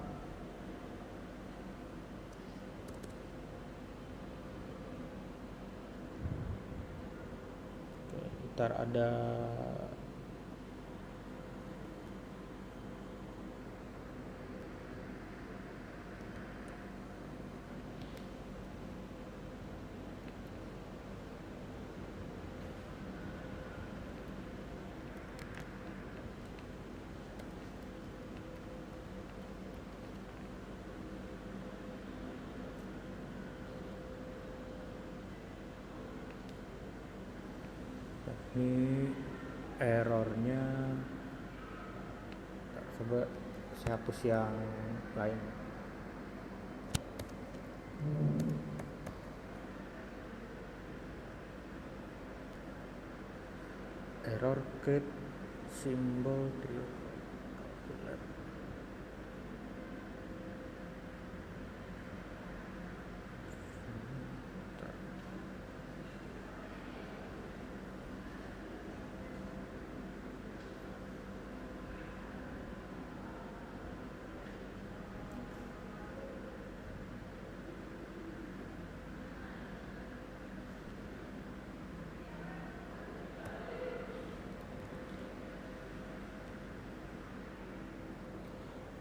ntar ada Ini errornya, coba saya hapus yang lain. Error create symbol trio.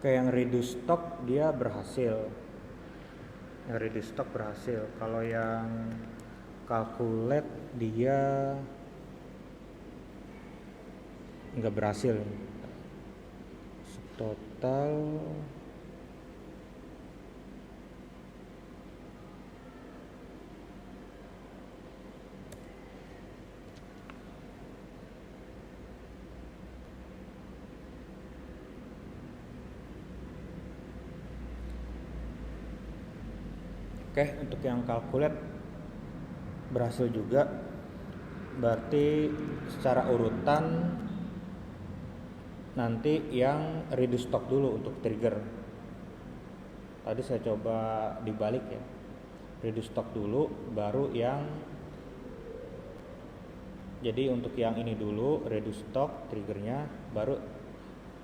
Kayak yang reduce stock dia berhasil. Yang reduce stock berhasil. Kalau yang calculate dia nggak berhasil. Total Oke, untuk yang calculate berhasil juga. Berarti secara urutan nanti yang reduce stock dulu untuk trigger. Tadi saya coba dibalik ya. Reduce stock dulu, baru yang, jadi untuk yang ini dulu reduce stock triggernya, baru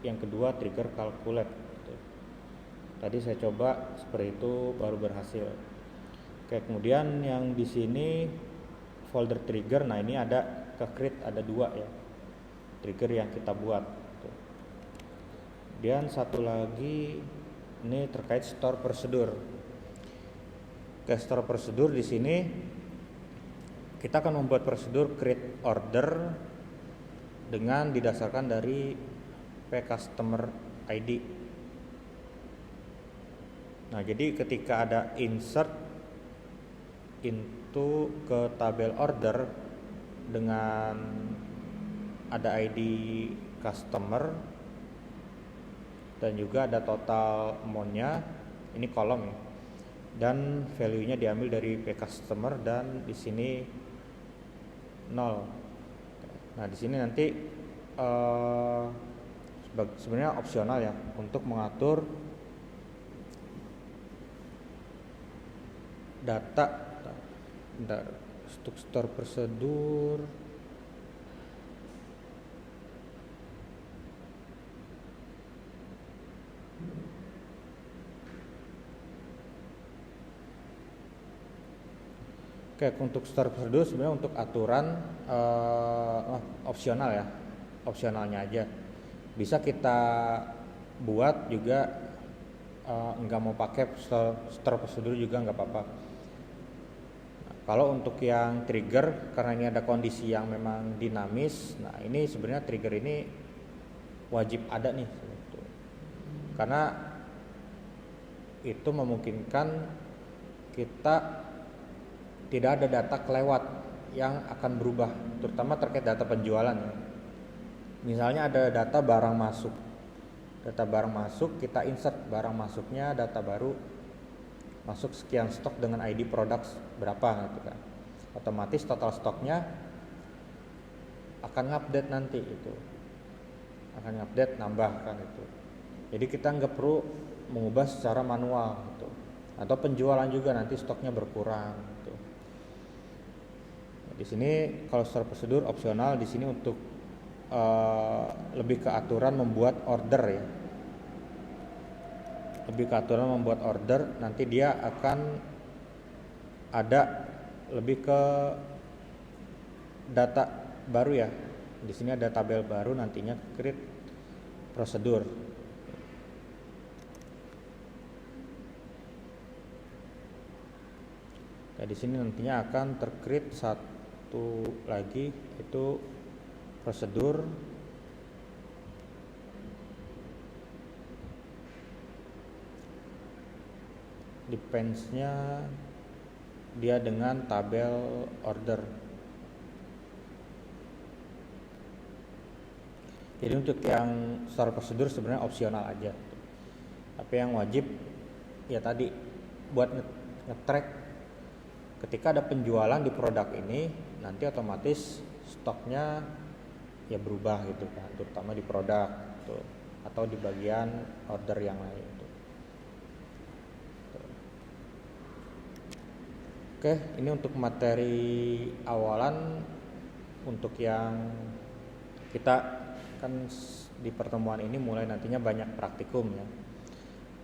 yang kedua trigger calculate. Tadi saya coba seperti itu baru berhasil. Oke, kemudian yang di sini folder trigger. Nah, ini ada ke create ada 2 ya. Trigger yang kita buat. Dan satu lagi ini terkait store prosedur. Ke store prosedur di sini kita akan membuat prosedur create order dengan didasarkan dari pcustomer ID. Nah, jadi ketika ada insert into ke tabel order dengan ada ID customer dan juga ada total amount-nya, ini kolom ya, dan value-nya diambil dari pcustomer dan di sini 0. Nah, di sini nanti sebenarnya opsional ya untuk mengatur data. Bentar, untuk store prosedur untuk store prosedur sebenarnya untuk aturan opsional ya, opsionalnya aja. Bisa kita buat juga nggak mau pakai store prosedur juga nggak apa-apa. Kalau untuk yang trigger, karena ini ada kondisi yang memang dinamis, nah ini sebenarnya trigger ini wajib ada nih, karena itu memungkinkan kita tidak ada data kelewat yang akan berubah, terutama terkait data penjualan ya. Misalnya ada data barang masuk, kita insert barang masuknya, data baru masuk sekian stok dengan ID products berapa gitu kan. Otomatis total stoknya akan update nanti itu. Akan update nambah kan itu. Jadi kita nggak perlu mengubah secara manual gitu. Atau penjualan juga nanti stoknya berkurang gitu. Di sini kalau secara prosedur opsional, di sini untuk lebih ke aturan membuat order ya. Lebih ke aturan membuat order, nanti dia akan ada lebih ke data baru ya. Di sini ada tabel baru nantinya create prosedur. Nah, di sini nantinya akan tercreate satu lagi, itu prosedur depends-nya dia dengan tabel order. Jadi untuk yang store prosedur sebenarnya opsional aja. Tapi yang wajib ya tadi buat nge-track ketika ada penjualan di produk ini, nanti otomatis stoknya ya berubah gitu kan, terutama di produk gitu, atau di bagian order yang lain gitu. Oke, ini untuk materi awalan. Untuk yang kita kan di pertemuan ini mulai nantinya banyak praktikum ya,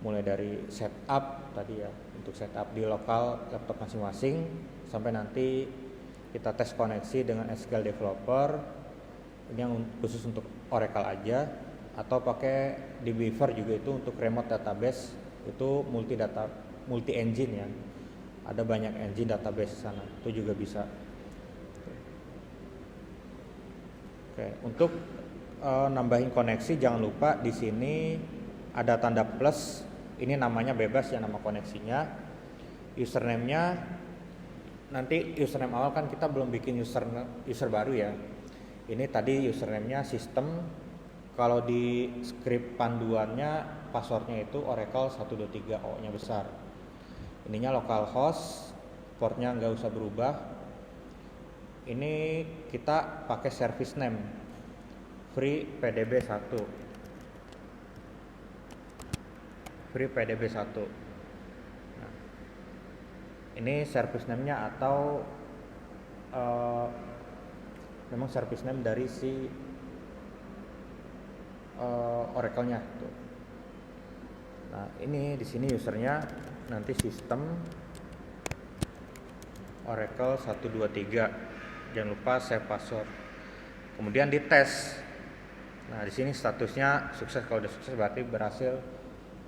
mulai dari setup tadi ya, untuk setup di lokal laptop masing-masing, sampai nanti kita tes koneksi dengan SQL Developer. Ini yang khusus untuk Oracle aja, atau pakai di Beaver juga, itu untuk remote database, itu multi engine ya, ada banyak engine database sana, itu juga bisa. Oke, untuk nambahin koneksi jangan lupa di sini ada tanda plus. Ini namanya bebas ya, nama koneksinya. Username-nya nanti username awal kan kita belum bikin user baru ya. Ini tadi username-nya sistem. Kalau di script panduannya passwordnya itu Oracle 123, O-nya besar. Ininya localhost, portnya nggak usah berubah. Ini kita pakai service name free pdb 1. Free pdb 1. Nah, ini service name-nya atau memang service name dari si Oracle-nya tuh. Nah, ini di sini usernya nanti sistem Oracle 123. Jangan lupa save password. Kemudian dites. Nah, di sini statusnya sukses. Kalau udah sukses berarti berhasil,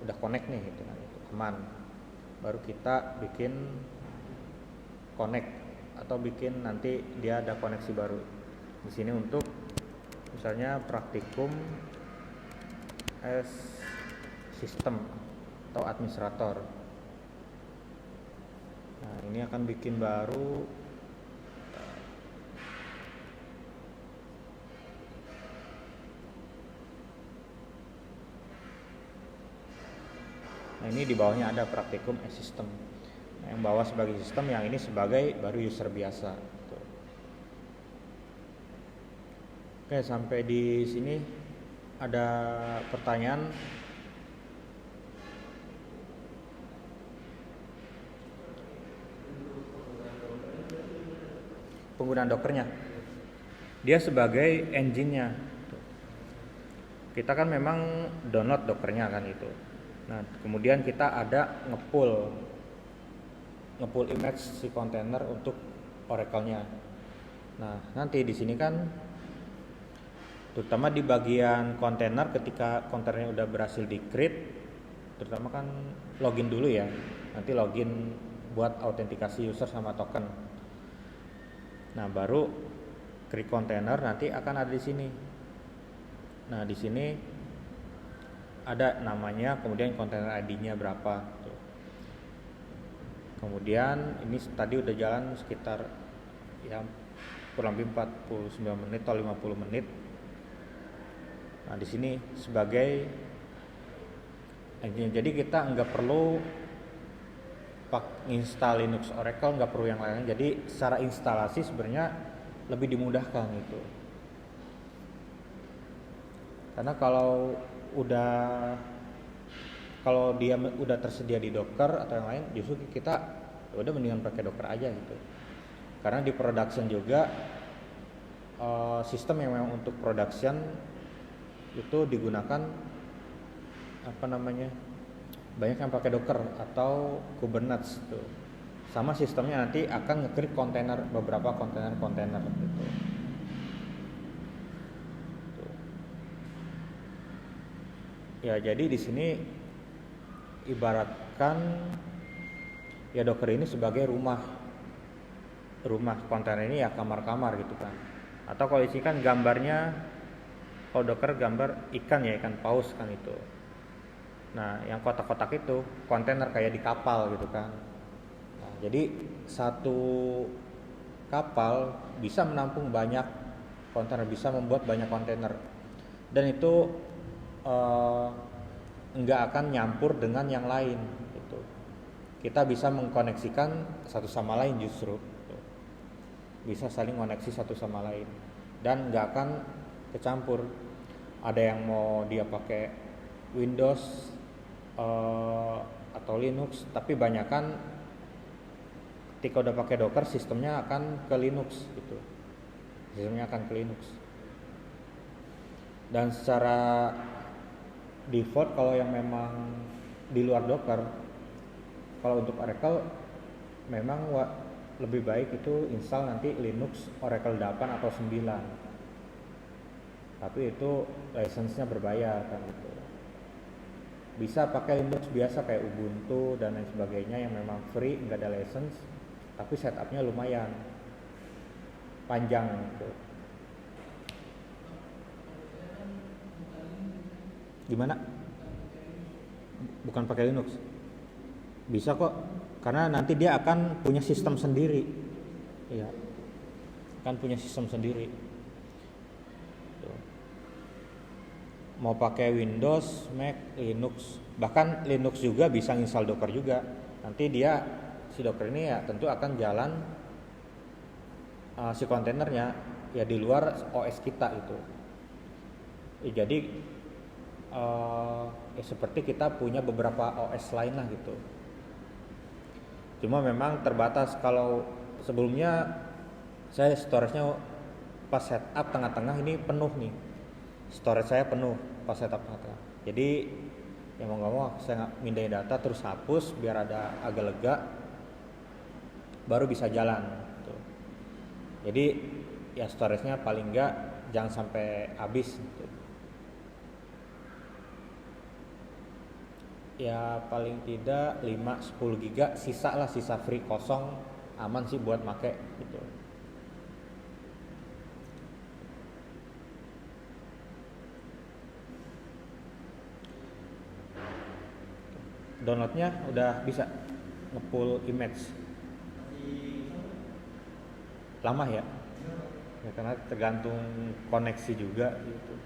udah connect nih gitu kan, itu aman. Baru kita bikin connect atau bikin nanti dia ada koneksi baru. Di sini untuk misalnya praktikum sistem atau administrator. Nah, ini akan bikin baru. Nah, ini di bawahnya ada praktikum sistem. Nah, yang bawah sebagai sistem, yang ini sebagai baru user biasa. Tuh. Oke, sampai di sini ada pertanyaan? Penggunaan Dockernya, dia sebagai engine-nya. Kita kan memang download Dockernya kan itu. Nah, kemudian kita ada ngepull image si kontainer untuk Oracle-nya. Nah, nanti di sini kan terutama di bagian kontainer, ketika kontainernya udah berhasil di-create, terutama kan login dulu ya. Nanti login buat autentikasi user sama token. Nah, baru create container nanti akan ada di sini. Nah, di sini ada namanya, kemudian kontainer ID-nya berapa tuh. Kemudian ini tadi udah jalan sekitar ya kurang lebih 49 menit atau 50 menit. Nah, di sini sebagai engine. Jadi kita nggak perlu install Linux Oracle, nggak perlu yang lain. Jadi secara instalasi sebenarnya lebih dimudahkan itu. Karena kalau dia udah tersedia di Docker atau yang lain, justru kita udah mendingan pakai Docker aja gitu. Karena di production juga sistem yang memang untuk production itu digunakan banyak yang pakai Docker atau Kubernetes tuh. Sama sistemnya nanti akan nge-create kontainer, beberapa kontainer gitu. Ya, jadi di sini ibaratkan ya Docker ini sebagai rumah kontainer ini ya kamar-kamar gitu kan. Atau kalau isi kan gambarnya, kalau Docker gambar ikan ya, ikan paus kan itu. Nah, yang kotak-kotak itu kontainer kayak di kapal gitu kan. Nah, jadi satu kapal bisa menampung banyak kontainer, bisa membuat banyak kontainer. dan itu nggak akan nyampur dengan yang lain gitu. Kita bisa mengkoneksikan satu sama lain justru gitu. Bisa saling koneksi satu sama lain dan nggak akan kecampur. Ada yang mau dia pakai Windows atau Linux, tapi banyakan ketika udah pakai Docker sistemnya akan ke Linux gitu. Sistemnya akan ke Linux. Dan secara default kalau yang memang di luar Docker, kalau untuk Oracle memang lebih baik itu install nanti Linux Oracle 8 atau 9. Tapi itu license-nya berbayar kan gitu. Bisa pakai Linux biasa kayak Ubuntu dan lain sebagainya yang memang free, nggak ada license, tapi setupnya lumayan panjang gitu. Gimana? Bukan pakai Linux. Bisa kok, karena nanti dia akan punya sistem sendiri. Iya. Akan punya sistem sendiri. Tuh. Mau pakai Windows, Mac, Linux, bahkan Linux juga bisa install Docker juga. Nanti dia si Docker ini ya tentu akan jalan si kontainernya ya di luar OS kita itu. Ya, jadi ya seperti kita punya beberapa OS lain lah gitu. Cuma memang terbatas. Kalau sebelumnya saya storage-nya pas setup tengah-tengah ini penuh nih. Storage saya penuh pas setup tengah-tengah. Jadi ya mau nggak mau saya mindahin data terus hapus biar ada agak lega, baru bisa jalan gitu. Jadi ya storage-nya paling nggak jangan sampai habis gitu. Ya paling tidak 5-10 giga sisa lah, sisa free kosong, aman sih buat make gitu. Downloadnya udah bisa nge-pull image. Lama ya? Ya karena tergantung koneksi juga gitu.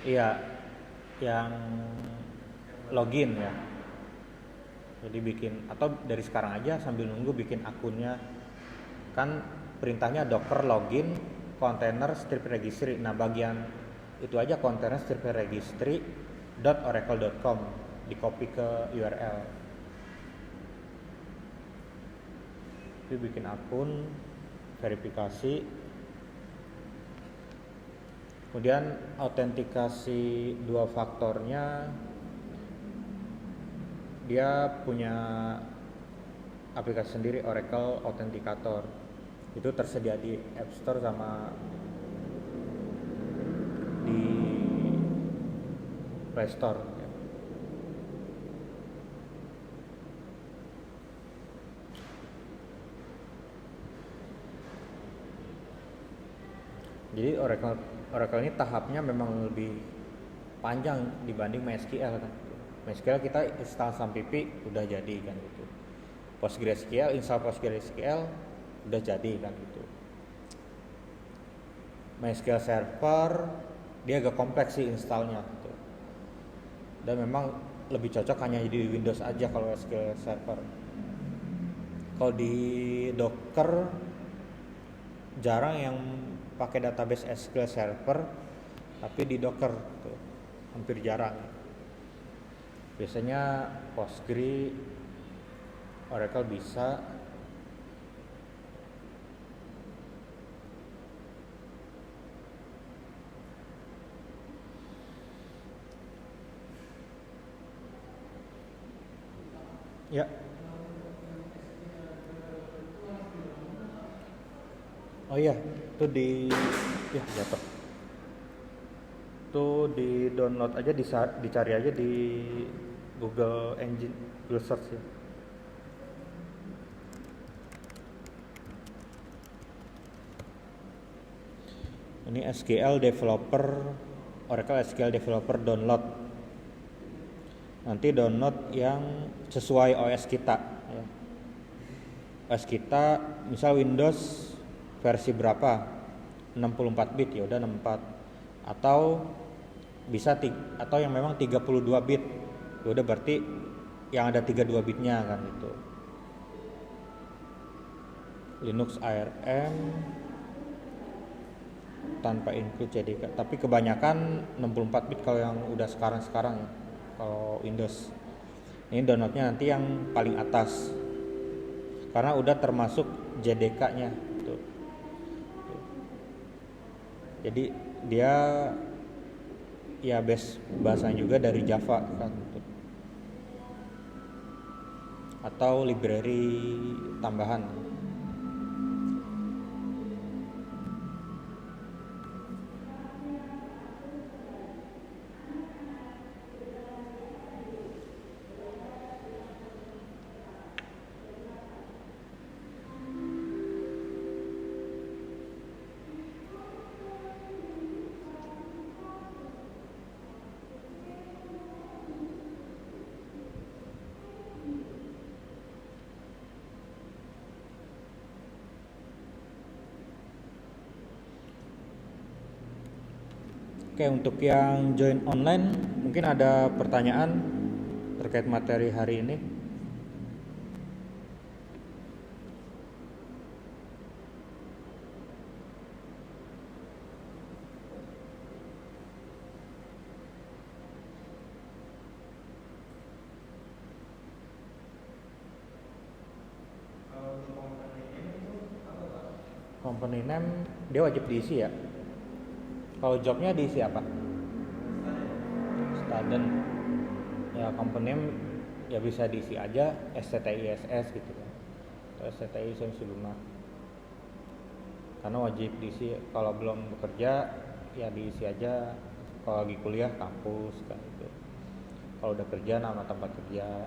Iya, yang login ya. Jadi bikin atau dari sekarang aja sambil nunggu bikin akunnya. Kan perintahnya docker login container strip registry. Nah, bagian itu aja container strip registry .oracle.com di copy ke URL. Jadi bikin akun, verifikasi. Kemudian autentikasi 2 faktornya, dia punya aplikasi sendiri, Oracle Authenticator. Itu tersedia di App Store sama di Play Store. Jadi Oracle ini tahapnya memang lebih panjang dibanding MySQL kan. MySQL kita install SAMPP udah jadi kan gitu. PostgreSQL, install PostgreSQL udah jadi kan gitu. MySQL Server dia agak kompleks sih installnya gitu. Dan memang lebih cocok hanya di Windows aja kalau SQL Server. Kalau di Docker jarang yang pakai database SQL Server tapi di Docker tuh hampir jarang. Biasanya Postgre, Oracle bisa. Ya. Oh iya, itu ya jatuh. Tuh di download aja, dicari aja di Google Engine, Google Search ya. Ini SQL Developer, Oracle SQL Developer download. Nanti download yang sesuai OS kita ya. OS kita misal Windows versi berapa, 64 bit ya udah 64, atau bisa atau yang memang 32 bit ya udah berarti yang ada 32 bitnya kan itu. Linux ARM tanpa include JDK, tapi kebanyakan 64 bit kalau yang udah sekarang ya. Kalau Windows ini downloadnya nanti yang paling atas karena udah termasuk JDK-nya tuh. Jadi dia ya base bahasanya juga dari Java kan tuh. Atau library tambahan. Oke, untuk yang join online mungkin ada pertanyaan terkait materi hari ini. Company name dia wajib diisi ya. Kalau jobnya diisi apa? Student. Ya company name ya bisa diisi aja STTISS gitu kan. Atau STTI Semsiluna. Karena wajib diisi kalau belum bekerja ya diisi aja. Kalau lagi kuliah kampus kan gitu. Kalau udah kerja nama tempat kerja.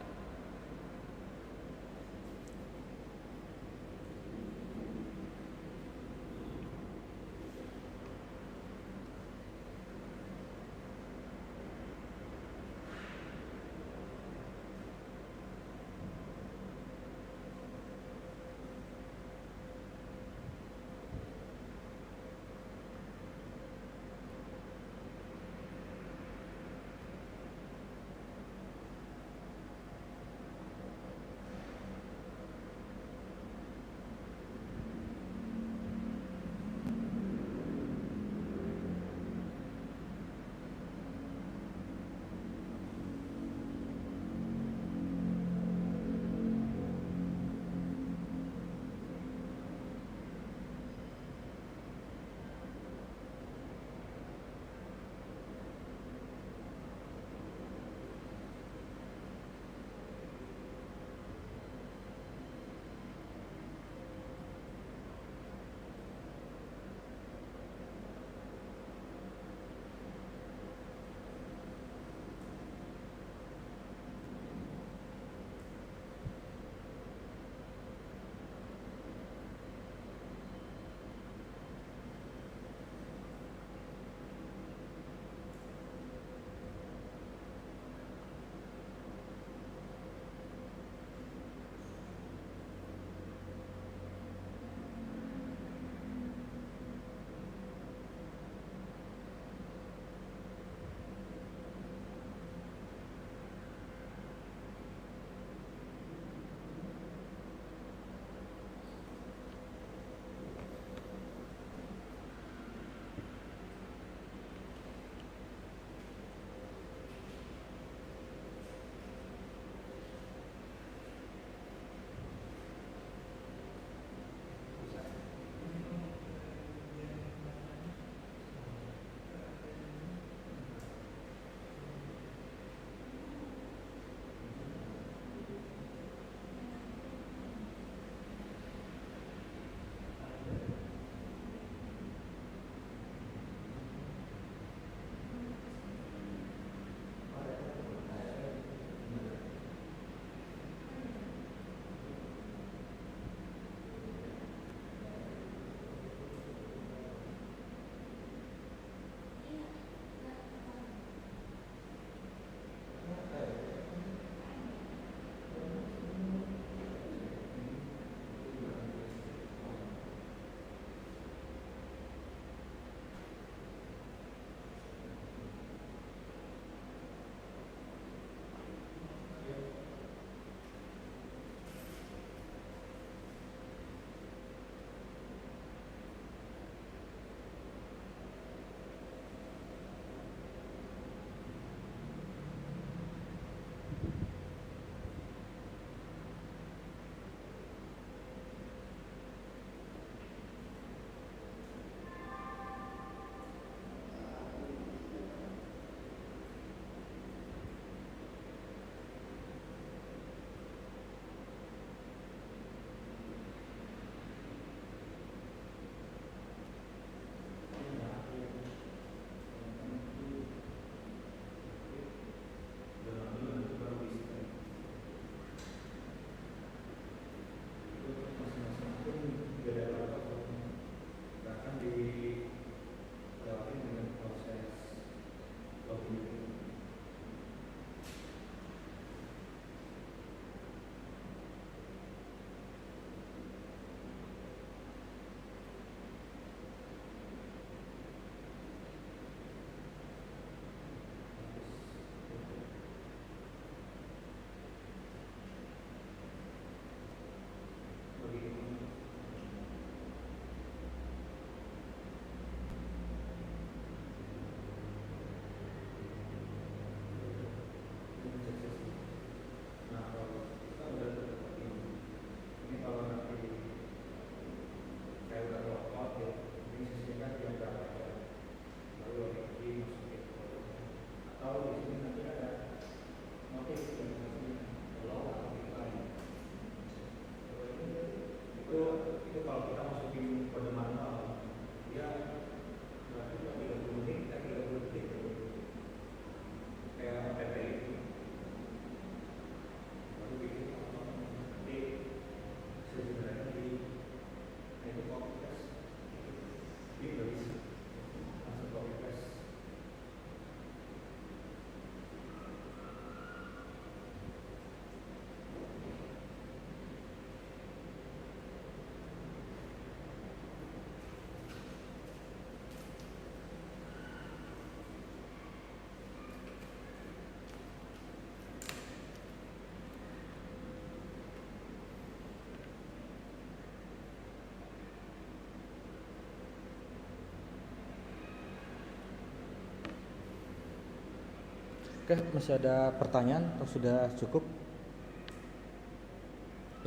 Oke, masih ada pertanyaan atau sudah cukup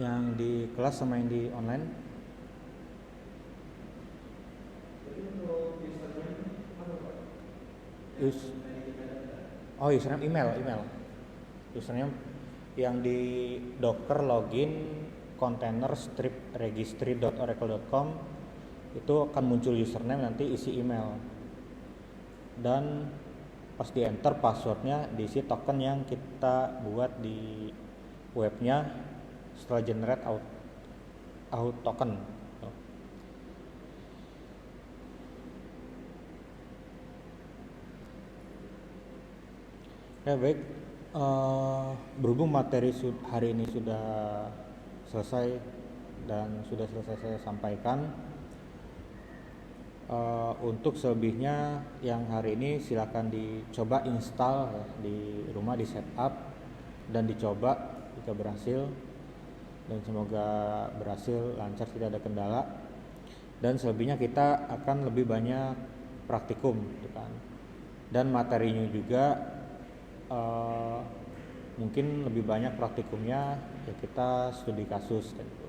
yang di kelas sama yang di online? Username email. Username yang di Docker login container strip registry.oracle.com itu akan muncul username, nanti isi email. Dan pas di enter passwordnya diisi token yang kita buat di webnya setelah generate out token. Ya baik, berhubung materi hari ini sudah selesai dan sudah selesai saya sampaikan, untuk selebihnya yang hari ini silakan dicoba install ya, di rumah, di setup dan dicoba jika berhasil, dan semoga berhasil lancar, tidak ada kendala. Dan selebihnya kita akan lebih banyak praktikum gitu kan, dan materinya juga mungkin lebih banyak praktikumnya ya, kita studi kasus gitu.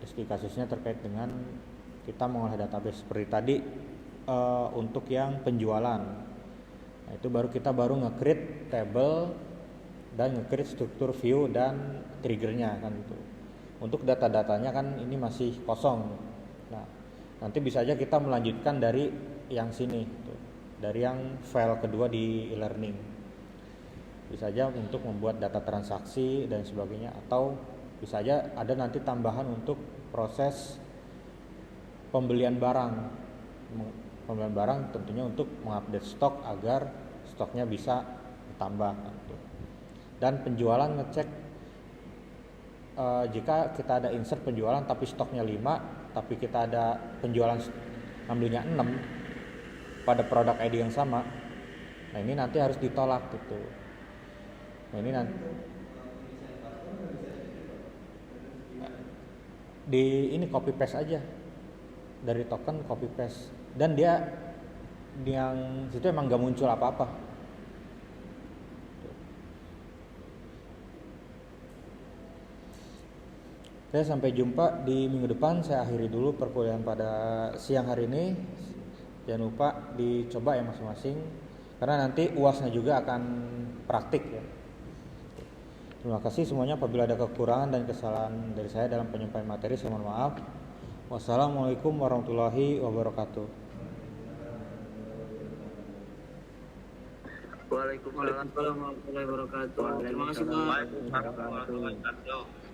Studi kasusnya terkait dengan kita mengolah database seperti tadi. Untuk yang penjualan, nah, itu kita baru nge-create table dan nge-create struktur view dan triggernya kan gitu. Untuk data-datanya kan ini masih kosong. Nah, nanti bisa aja kita melanjutkan dari yang sini gitu, dari yang file kedua di e-learning. Bisa aja untuk membuat data transaksi dan sebagainya, atau bisa aja ada nanti tambahan untuk proses pembelian barang tentunya untuk mengupdate stok agar stoknya bisa ditambah gitu. Dan penjualan ngecek jika kita ada insert penjualan tapi stoknya 5, tapi kita ada penjualan ngambilnya 6 pada produk ID yang sama, nah ini nanti harus ditolak gitu. Nah ini nanti ini copy paste aja dari token, copy paste, dan dia yang situ emang gak muncul apa-apa. Oke, sampai jumpa di minggu depan. Saya akhiri dulu perkuliahan pada siang hari ini. Jangan lupa dicoba ya masing-masing, karena nanti UASnya juga akan praktik ya. Terima kasih semuanya. Apabila ada kekurangan dan kesalahan dari saya dalam penyampaian materi, saya mohon maaf. Wassalamualaikum warahmatullahi wabarakatuh. Waalaikumsalam warahmatullahi wabarakatuh. Terima kasih Pak.